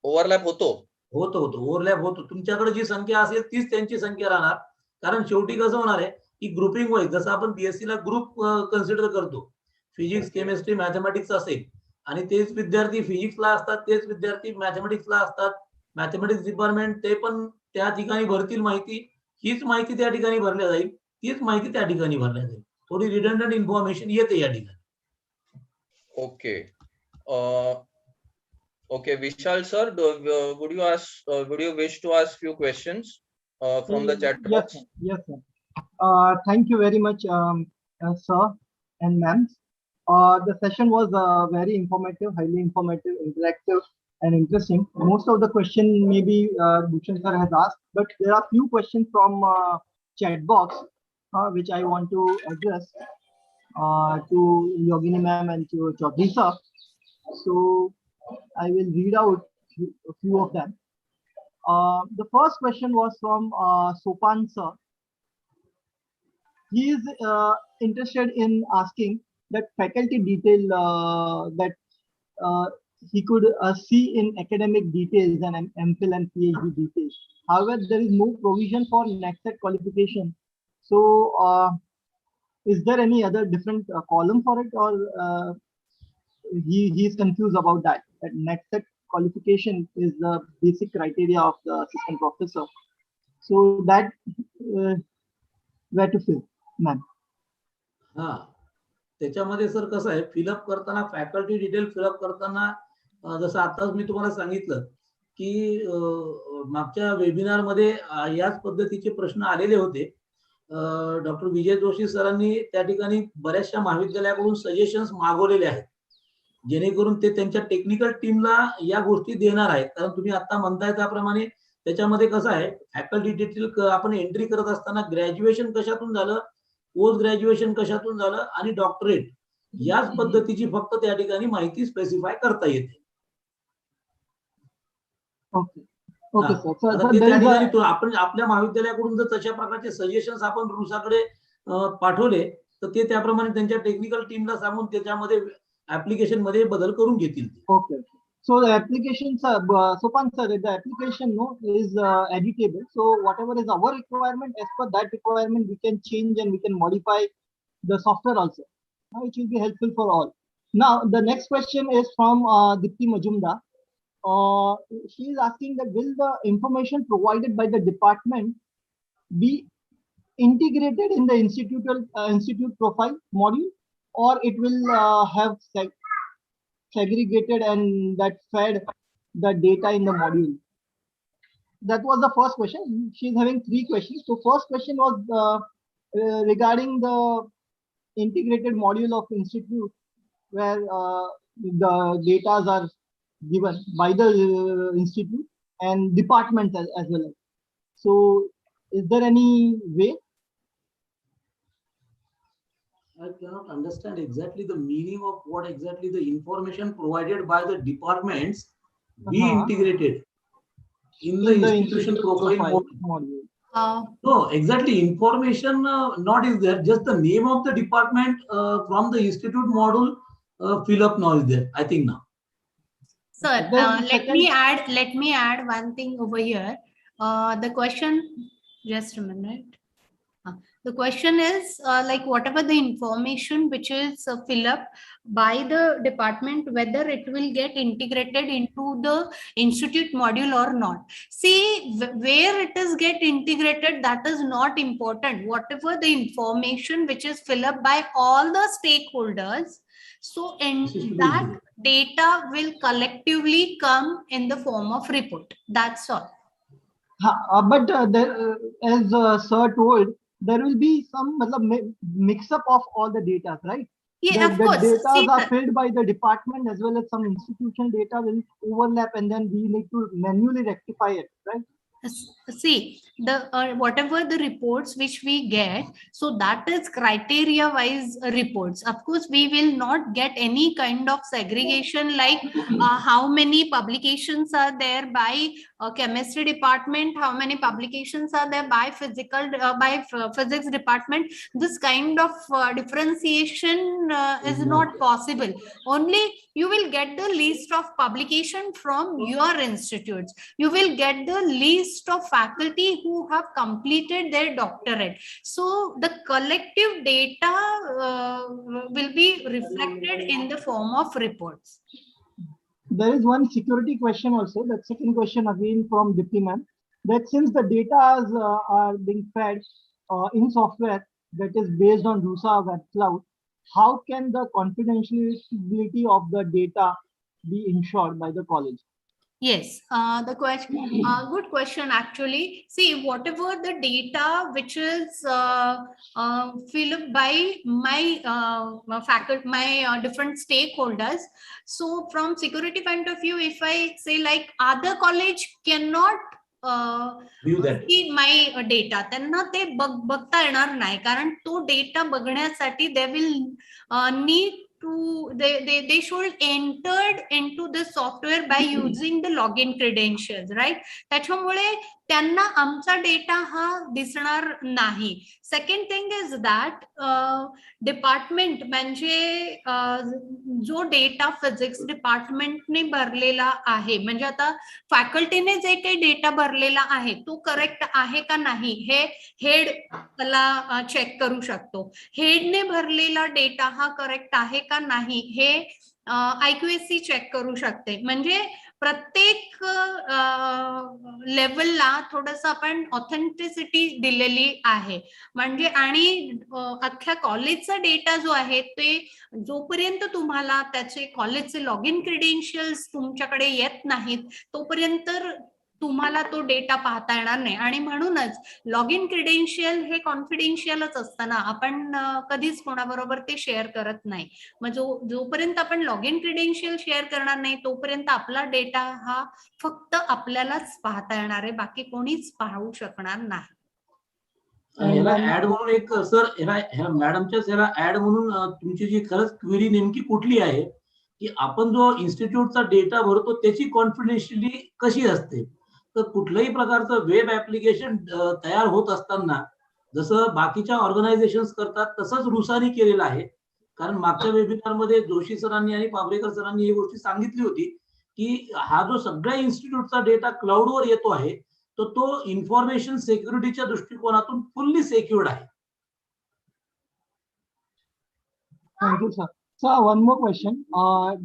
ओव्हरलॅप होतो. ओव्हरलॅप होतो. तुमच्याकडे जी संख्या असेल तीच त्यांची संख्या राहणार. कारण शेवटी कसं होणार आहे की ग्रुपिंग वाईज, जसं आपण BSc ला ग्रुप कन्सिडर करतो, फिजिक्स, केमिस्ट्री, मॅथमॅटिक्स असेल आणि तेच विद्यार्थी फिजिक्सला असतात, तेच विद्यार्थी मॅथमॅटिक्सला असतात, मॅथमॅटिक्स डिपार्टमेंट ते पण त्या ठिकाणी भरतील माहिती, हीच माहिती त्या ठिकाणी भरल्या जाईल, तीच माहिती त्या ठिकाणी भरल्या जाईल. थोडी रिडंडंट इन्फॉर्मेशन येते या ठिकाणी. Okay, Vishal sir, would you wish to ask few questions from the chat box? Yes, sir. Thank you very much, sir and ma'am. The session was very informative, highly informative, interactive, and interesting. Most of the question maybe Bhushan sir has asked, but there are few questions from chat box which I want to address to Yogini ma'am and to Chaudhary sir. So I will read out a few of them. The first question was from Sopan sir. He is interested in asking that faculty detail that he could see in academic details and MPhil and PhD details. However, there is no provision for next set qualification. So, is there any other different column for it, or he is confused about that? That next set qualification is the basic criteria of the assistant professor. So that where to fill, ma'am? हा, त्याच्यामध्ये sir कसं आहे, fill up करताना faculty detail fill up करताना जसं आताच मी तुम्हाला सांगितलं की मागच्या वेबिनार मध्ये याच पद्धतीचे प्रश्न आलेले होते. डॉक्टर विजय जोशी सरांनी त्या ठिकाणी बऱ्याचशा महाविद्यालयाकडून सजेशन्स मागवलेले आहेत, जेणेकरून ते त्यांच्या टेक्निकल टीमला या गोष्टी देणार आहेत. कारण तुम्ही आता म्हणताय त्याप्रमाणे त्याच्यामध्ये कसं आहे, फॅकल्टी डिटेल आपण एंट्री करत असताना ग्रॅज्युएशन कशातून झालं, पोस्ट ग्रॅज्युएशन कशातून झालं आणि डॉक्टरेट याच पद्धतीची फक्त त्या ठिकाणी माहिती स्पेसिफाय करता येते. Okay okay sir. त्या ठिकाणी आपण आपल्या महाविद्यालयाकडून जर तशा प्रकारचे सजेशन्स आपण रुसाकडे पाठवले तर ते त्याप्रमाणे त्यांच्या टेक्निकल टीमला सांगून त्याच्यामध्ये ऍप्लिकेशन मध्ये बदल करून घेतील. Okay. So the application, sir, Sopan sir, the application note is editable. So whatever is our requirement, as per that requirement, we can change and we can modify the software also. It will be helpful for all. Now the next question is from Dipti Majumdar. She is asking that will the information provided by the department be integrated in the institute profile module, or it will have segregated and that fed the data in the module? That was the first question. She's having three questions. So first question was regarding the integrated module of institute, where the data are given by the institute and department as well. So is there any way? I cannot understand exactly the meaning of what exactly the information provided by the departments be integrated in the institution profile module. No, exactly. Information not is there. Just the name of the department from the institute module fill up now is there, I think now. Sir, let me add one thing over here. The question, just a minute. The question is like whatever the information which is fill up by the department, whether it will get integrated into the institute module or not. See, where it is get integrated, that is not important. Whatever the information which is fill up by all the stakeholders, so in that data will collectively come in the form of report. That's all. But there, as sir told, there will be some mix up of all the data, right? Yeah, of course. The data are filled by the department as well as some institution data will overlap, and then we need to manually rectify it, right? See, the whatever the reports which we get, so that is criteria wise reports. Of course, we will not get any kind of segregation like how many publications are there by chemistry department, how many publications are there by physics department. This kind of differentiation is not possible. Only you will get the list of publication from your institutes. You will get the list of faculty who have completed their doctorate. So the collective data will be reflected in the form of reports. There is one security question also. That second question again from Dipti ma'am, that since the data are being fed in software that is based on RUSA Web Cloud, how can the confidentiality of the data be ensured by the college? Yes, the question, good question actually. See, whatever the data which is filled up by my faculty, my different stakeholders. So from security point of view, if I say like other college cannot View that. see my data, त्यांना ते बघता येणार नाही, कारण तो data बघण्यासाठी they will need to they should entered into the software by using the login credentials, right? त्याच्यामुळे त्यांना आमचा डेटा हा दिसणार नाही. Second thing is that department म्हणजे जो डेटा फिजिक्स डिपार्टमेंटने भरलेला आहे, म्हणजे आता फॅकल्टीने जे काही डेटा भरलेला आहे तो करेक्ट आहे का नाही हे हेड त्याला चेक करू शकतो. हेडने भरलेला डेटा हा करेक्ट आहे का नाही हे IQAC चेक करू शकते. म्हणजे प्रत्येक लेवलला थोडस आपण ऑथेंटिसिटी दिलेली आहे. म्हणजे आणि अख्ख्या कॉलेजचा डेटा जो आहे ते जोपर्यंत तुम्हाला त्याचे कॉलेजचे लॉग इन क्रेडेन्शियल्स तुमच्याकडे येत नाहीत तोपर्यंत तुम्हाला तो डेटा पाहता येणार नाही. आणि म्हणूनच लॉग इन क्रेडेन्शियल हे कॉन्फिडेन्शियलच असतं ना, आपण कधीच कोणाबरोबर ते शेअर करत नाही. मग जोपर्यंत आपण लॉग इन क्रेडेन्शियल शेअर करणार नाही तोपर्यंत आपला डेटा हा फक्त आपल्यालाच पाहता येणार आहे, बाकी कोणीच पाहू शकणार नाही. ह्याला ऍड म्हणून एक सर, ह्या मॅडमच्याच ह्याला ऍड म्हणून तुमची जी खरंच क्वेरी नेमकी कुठली आहे की आपण जो इन्स्टिट्यूटचा डेटा भरतो त्याची कॉन्फिडेन्शियली कशी असते. तर कुठल्याही प्रकारचं वेब ऍप्लिकेशन तयार होत असताना जसं बाकीच्या ऑर्गनायझेशन्स करतात तसंच रुसाने केलेलं आहे. कारण मागच्या वेबिनारमध्ये जोशी सरांनी आणि पाब्रेकर सरांनी ही गोष्ट सांगितली होती की हा जो सगळ्या इन्स्टिट्यूटचा डेटा क्लाउडवर येतो आहे तो इन्फॉर्मेशन सिक्युरिटीच्या दृष्टिकोनातून फुल्ली सेक्युर्ड आहे. Thank you, sir. Sir, one more question.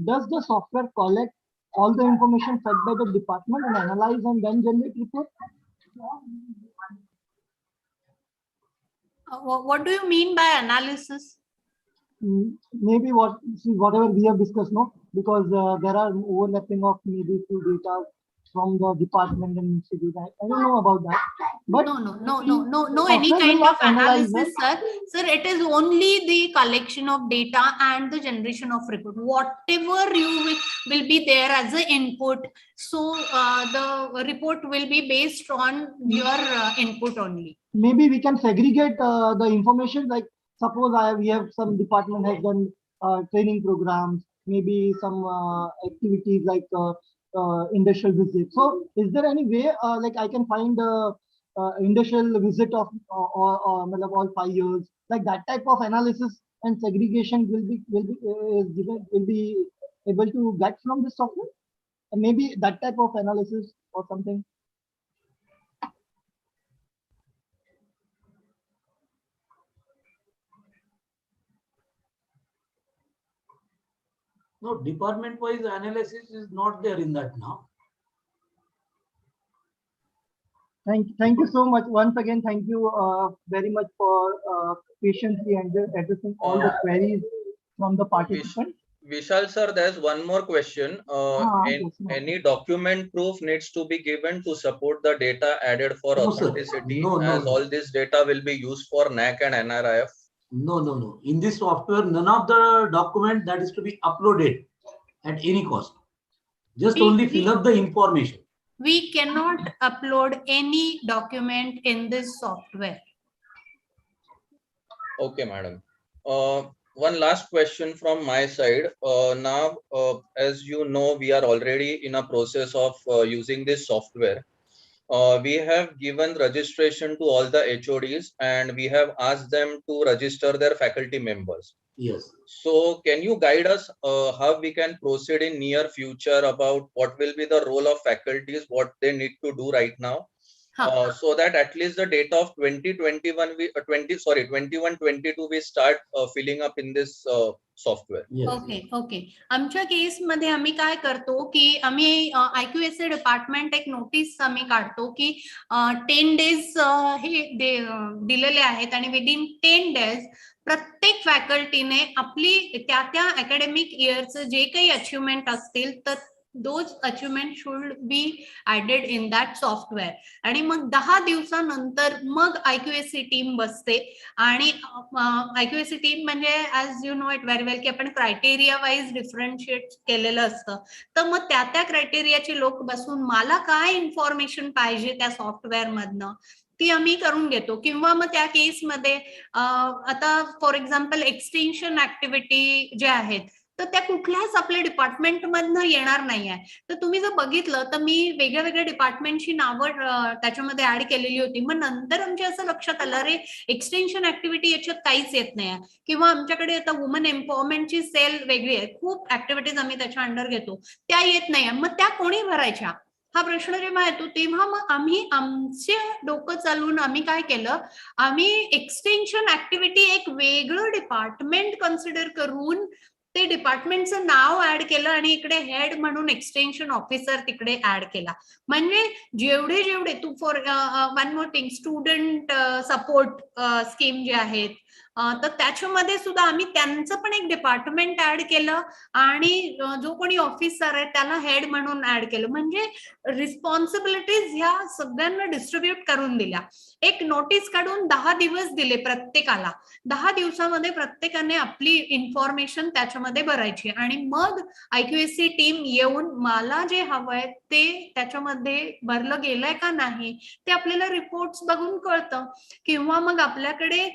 Does the software collect all the information fed by the department and analyze and then generate report? What do you mean by analysis? Maybe whatever we have discussed, no, because there are overlapping of maybe few data from the department and institute. I don't know about that. But no any kind of analysis, sir. It is only the collection of data and the generation of report. Whatever you will be there as an input, so the report will be based on your input only. Maybe we can segregate the information, like suppose we have some department has done training programs, maybe some activities like industrial visit. So is there any way like I can find industrial visit of all 5 years, like that type of analysis and segregation will be able to get from this software? And maybe that type of analysis or something. No, department-wise analysis is not there in that now. Thank you so much once again. Thank you very much for patiently addressing all the queries from the participants. Vishal sir, there's one more question. Any document proof needs to be given to support the data added for authenticity, as all this data will be used for NAC and NRIF? No. In this software, none of the document that is to be uploaded at any cost. Just only fill up the information. We cannot upload any document in this software. Okay, madam. One last question from my side. Now, as you know, we are already in a process of using this software. We have given registration to all the HODs and we have asked them to register their faculty members. Yes. So can you guide us how we can proceed in near future about what will be the role of faculties, what they need to do right now? So that at least the data of 21-22 we start filling up in this software. Okay. आमच्या case मध्ये आम्ही काय करतो की आम्ही IQAC department एक notice आम्ही काढतो की 10 days हे दिलेले आहेत आणि विदिन 10 days प्रत्येक फॅकल्टीने आपली त्या अकॅडमिक इयरचं जे काही अचिव्हमेंट असतील तर those achievements should be added in that software. आणि मग 10 दिवसानंतर मग IQAC टीम बसते आणि IQAC टीम म्हणजे as you know it very well की आपण क्रायटेरिया वाईज डिफरन्शिएट केलेलं असतं. तर मग त्या क्रायटेरियाचे लोक बसून मला काय इन्फॉर्मेशन पाहिजे त्या सॉफ्टवेअर मधनं ती आम्ही करून घेतो. किंवा मग त्या केसमध्ये आता फॉर एक्झाम्पल एक्सटेन्शन ऍक्टिव्हिटी जे आहेत तर त्या कुठल्याच आपल्या डिपार्टमेंट मधनं येणार नाही आहे. तर तुम्ही जर बघितलं तर मी वेगळ्या वेगळ्या डिपार्टमेंटची नावं त्याच्यामध्ये ऍड केलेली होती. मग नंतर आमच्या असं लक्षात आलं रे एक्सटेन्शन ऍक्टिव्हिटी याच्यात काहीच येत नाही आहे. किंवा आमच्याकडे आता वुमन एम्पॉवरमेंटची सेल वेगळी आहे, खूप ऍक्टिव्हिटीज आम्ही त्याच्या अंडर घेतो, त्या येत नाही. मग त्या कोणी भरायच्या हा प्रश्न जेव्हा येतो तेव्हा मग आम्ही आमचे डोकं चालवून आम्ही काय केलं, आम्ही एक्सटेन्शन ऍक्टिव्हिटी एक वेगळं डिपार्टमेंट कन्सिडर करून ते डिपार्टमेंटचं नाव ऍड केलं आणि इकडे हेड म्हणून एक्सटेन्शन ऑफिसर तिकडे ऍड केला. म्हणजे जेवढे तू for one more thing student support scheme जे आहेत तर त्याच्यामध्ये सुद्धा आम्ही त्यांचं पण एक डिपार्टमेंट ऍड केलं आणि जो कोणी ऑफिसर आहे त्याला हेड म्हणून ऍड केलं. म्हणजे रिस्पॉन्सिबिलिटीज ह्या सगळ्यांना डिस्ट्रीब्यूट करून दिल्या. एक नोटीस काढून 10 दिवस दिले प्रत्येकाला. 10 दिवसामध्ये प्रत्येकाने आपली इन्फॉर्मेशन त्याच्यामध्ये भरायची आणि मग IQAC टीम येऊन मला जे हवंय ते त्याच्यामध्ये भरलं गेलंय का नाही ते आपल्याला रिपोर्ट्स बघून कळतं. किंवा मग आपल्याकडे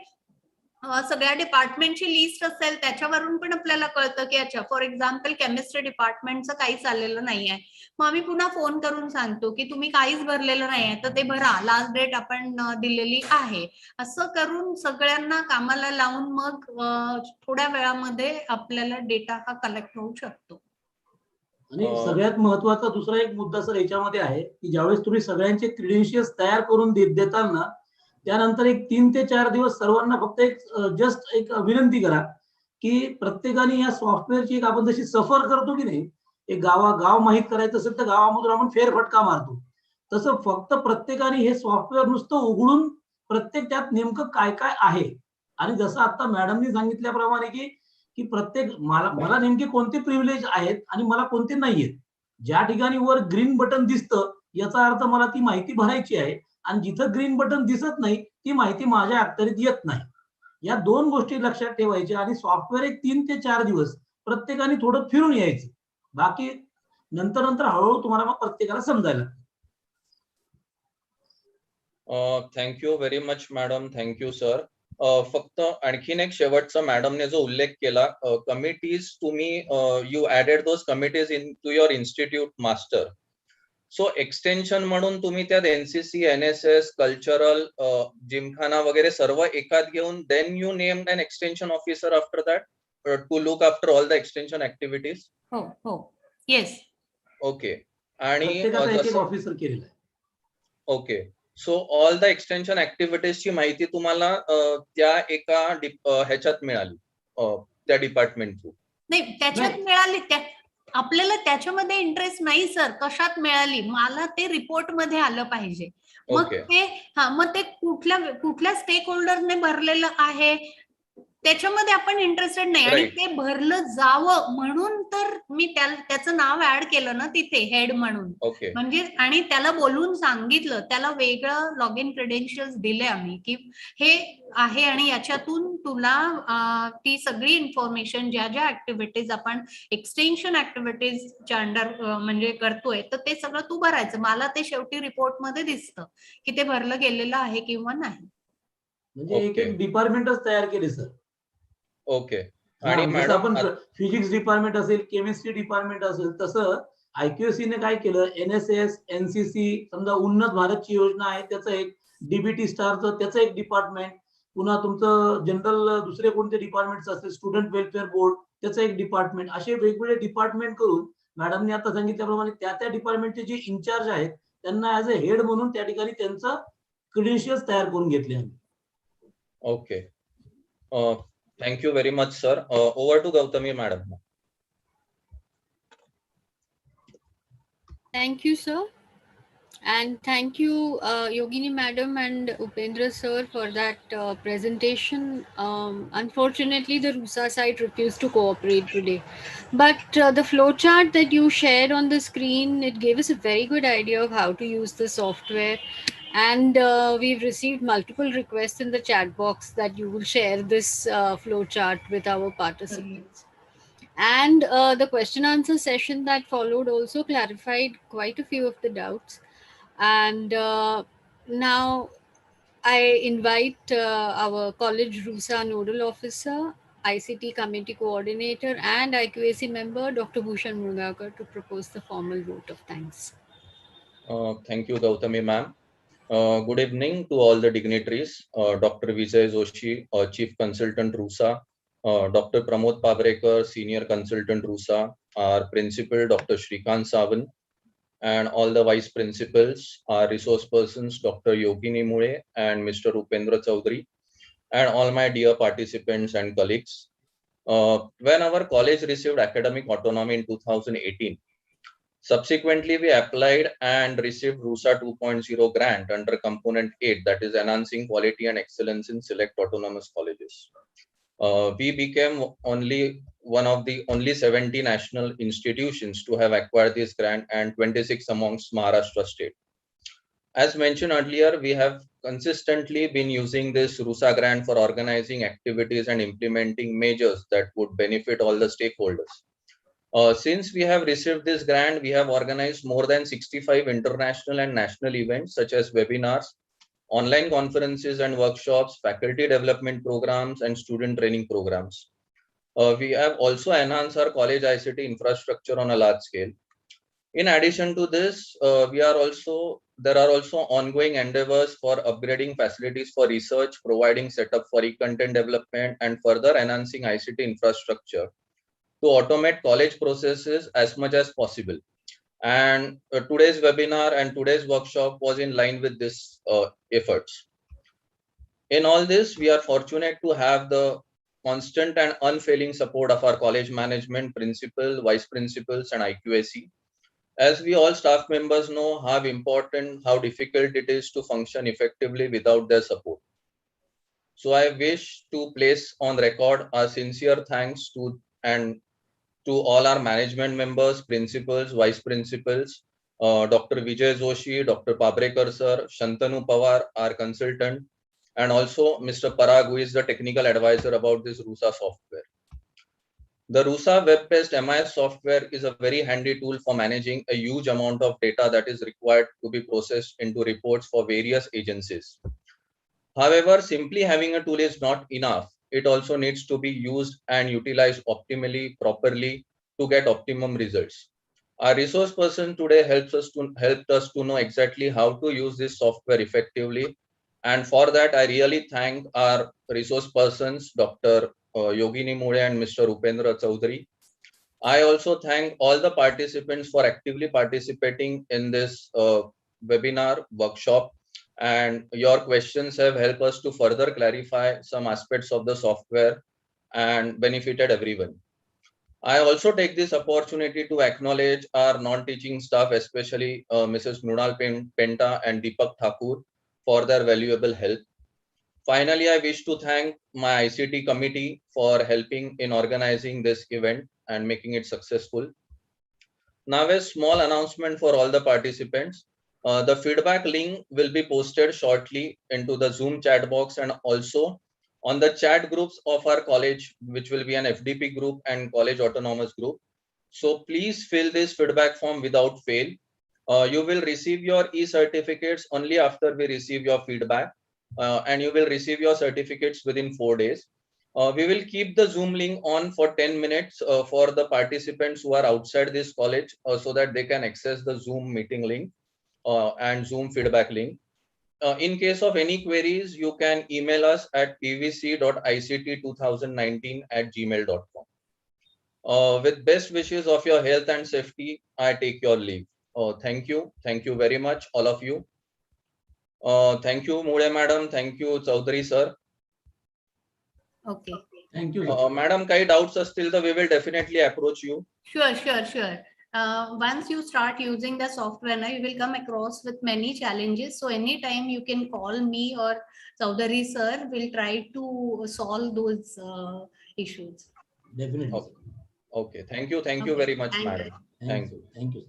सगळ्या डिपार्टमेंटची लिस्ट असेल त्याच्यावरून पण आपल्याला कळतं की अच्छा फॉर एक्झाम्पल केमिस्ट्री डिपार्टमेंटचं काहीच आलेलं नाहीये. मग आम्ही पुन्हा फोन करून सांगतो की तुम्ही काहीच भरलेलं नाहीये तर ते भरा, लास्ट डेट आपण दिलेली आहे. असं करून सगळ्यांना कामाला लावून मग थोड्या वेळामध्ये आपल्याला डेटा हा कलेक्ट होऊ शकतो. आणि सगळ्यात महत्वाचा दुसरा एक मुद्दा सर याच्यामध्ये आहे की ज्यावेळेस तुम्ही सगळ्यांचे क्रेडेन्शियल्स तयार करून देताना त्यानंतर एक 3 ते 4 दिवस सर्वांना फक्त एक जस्ट एक विनंती करा की प्रत्येकाने या सॉफ्टवेअरची एक आपण जशी सफर करतो की नाही, एक गाव माहीत करायचं असेल तर गावामधून आपण फेरफटका मारतो, तसं फक्त प्रत्येकाने हे सॉफ्टवेअर नुसतं उघडून प्रत्येक त्यात नेमकं काय काय आहे आणि जसं आता मॅडमनी सांगितल्याप्रमाणे की प्रत्येक मला नेमके कोणते प्रिव्हिलेज आहेत आणि मला कोणते नाहीयेत. ज्या ठिकाणी वर ग्रीन बटन दिसतं याचा अर्थ मला ती माहिती भरायची आहे आणि जिथं ग्रीन बटन दिसत नाही ती माहिती माझ्या अखत्यारीत येत नाही. या 2 गोष्टी लक्षात ठेवायच्या आणि सॉफ्टवेअर एक 3 ते 4 दिवस प्रत्येकाने थोडं फिरून यायचं. बाकी नंतर हळूहळू तुम्हाला मग प्रत्येकाला समजायला. Thank you very much madam, thank you sir. फक्त आणखीन एक शेवटचा मॅडमने जो उल्लेख केला कमिटीज, तुम्ही you added those committees into your institute master. So extension म्हणून तुम्ही त्यात NCC, NSS, कल्चरल, जिमखाना वगैरे सर्व एकात घेऊन then you named an extension officer after that to look after all the extension activities. हो येस. ओके. आणि एक ऑफिसर केलेलं आहे. Okay. So all the extension ऍक्टिव्हिटीजची माहिती तुम्हाला त्या एका ह्याच्यात मिळाली त्या डिपार्टमेंट थ्रू? नाही त्याच्यात मिळाली. आपल्याला त्याच्यामध्ये इंटरेस्ट नाही सर, कशात मिळाली मला ते रिपोर्ट मध्ये आलं पाहिजे. मग ते कुठल्या स्टेक होल्डरने भरलेलं आहे त्याच्यामध्ये आपण इंटरेस्टेड नाही आणि ते भरलं जावं म्हणून तर मी त्याचं नाव ऍड केलं ना तिथे हेड म्हणून. म्हणजे आणि त्याला बोलून सांगितलं, त्याला वेगळं लॉग इन क्रेडेन्शियल्स दिले आम्ही की हे आहे आणि याच्यातून तुला ती सगळी इन्फॉर्मेशन ज्या ज्या ऍक्टिव्हिटीज आपण एक्सटेन्शन ऍक्टिव्हिटीजच्या अंडर म्हणजे करतोय तर ते सगळं तू भरायचं. मला ते शेवटी रिपोर्ट मध्ये दिसतं की ते भरलं गेलेलं आहे किंवा नाही. म्हणजे एक डिपार्टमेंटच तयार केले सर. ओके. आणि जसं आपण फिजिक्स डिपार्टमेंट असेल, केमिस्ट्री डिपार्टमेंट असेल, तसं IQAC ने काय केलं, NSS, NCC समजा उन्नत भारतची योजना आहे त्याचं एक, DBT स्टारचं त्याचं एक डिपार्टमेंट, पुन्हा तुमचं जनरल दुसरे कोणते डिपार्टमेंट असतील, स्टुडंट वेलफेअर बोर्ड त्याचं एक डिपार्टमेंट, असे वेगवेगळे डिपार्टमेंट करून मॅडमने आता सांगितल्याप्रमाणे त्या डिपार्टमेंटचे जे इन्चार्ज आहेत त्यांना ऍज अ हेड म्हणून त्या ठिकाणी त्यांचं क्रेडेन्शियल्स तयार करून घेतले आम्ही. Okay. Thank you very much, sir. Over to Gautami, madam. Thank you, sir. And thank you, Yogini Madam and Upendra Sir, for that presentation. Unfortunately, the RUSA site refused to cooperate today. But the flowchart that you shared on the screen, it gave us a very good idea of how to use the software. And we've received multiple requests in the chat box that you will share this flowchart with our participants. And the question answer session that followed also clarified quite a few of the doubts. And now I invite our college RUSA nodal officer, ICT committee coordinator, and IQAC member, Dr. Bhushan Murgakar, to propose the formal vote of thanks. Thank you, Gautami ma'am. Good evening to all the dignitaries, Dr. Vijay Joshi, Chief Consultant RUSA, Dr. Pramod Pabrekar, Senior Consultant RUSA, our Principal, Dr. Shrikant Savan, and all the Vice Principals, our resource persons, Dr. Yogini Mule and Mr. Upendra Chaudhary, and all my dear participants and colleagues. When our college received academic autonomy in 2018, subsequently, we applied and received RUSA 2.0 grant under Component 8, that is Enhancing Quality and Excellence in Select Autonomous Colleges. We became one of the only 70 national institutions to have acquired this grant and 26 amongst Maharashtra state. As mentioned earlier, we have consistently been using this RUSA grant for organizing activities and implementing measures that would benefit all the stakeholders. Since we have received this grant, we have organized more than 65 international and national events such as webinars, online conferences and workshops, faculty development programs, and student training programs. We have also enhanced our college ICT infrastructure on a large scale. In addition to this, there are also ongoing endeavors for upgrading facilities for research, providing setup for e-content development, and further enhancing ICT infrastructure to automate college processes as much as possible. And today's webinar and today's workshop was in line with this efforts. In all this, we are fortunate to have the constant and unfailing support of our college management, principal, vice principals, and IQAC. As we all staff members know how important, how difficult it is to function effectively without their support. So I wish to place on record our sincere thanks to all our management members, principals, vice principals, Dr. Vijay Joshi, Dr. Pabrekar sir, Shantanu Pawar, our consultant, and also Mr. Parag, who is the technical advisor about this RUSA software. The RUSA web-based MIS software is a very handy tool for managing a huge amount of data that is required to be processed into reports for various agencies. However, simply having a tool is not enough. It also needs to be used and utilized optimally, properly to get optimum results. Our resource person today helped us to know exactly how to use this software effectively. And for that, I really thank our resource persons, Dr. Yogini Mule and Mr. Upendra Chaudhary. I also thank all the participants for actively participating in this webinar workshop, and your questions have helped us to further clarify some aspects of the software and benefited everyone. I also take this opportunity to acknowledge our non-teaching staff, especially Mrs. Mrunal Penta and Deepak Thakur, for their valuable help. Finally, I wish to thank my ICT committee for helping in organizing this event and making it successful. Now, a small announcement for all the participants. The feedback link will be posted shortly into the Zoom chat box and also on the chat groups of our college, which will be an FDP group and college autonomous group. So please fill this feedback form without fail. You will receive your e-certificates only after we receive your feedback, and you will receive your certificates within 4 days. We will keep the Zoom link on for 10 minutes for the participants who are outside this college so that they can access the Zoom meeting link and Zoom feedback link. In case of any queries, you can email us at pvc.ict2019@gmail.com. With best wishes of your health and safety, I take your leave. Thank you. Thank you very much, all of you. Thank you, Mule madam. Thank you, Chaudhary sir. Okay. Thank you. Madam, काही doubts असतील तर we will definitely approach you. Sure. Once you start using the software, now you will come across with many challenges. So anytime you can call me or Chaudhary sir, will try to solve those issues. Definitely. Okay. Okay. Thank you. Thank you Okay. very much, Thank you. madam. Thank you. Thank you.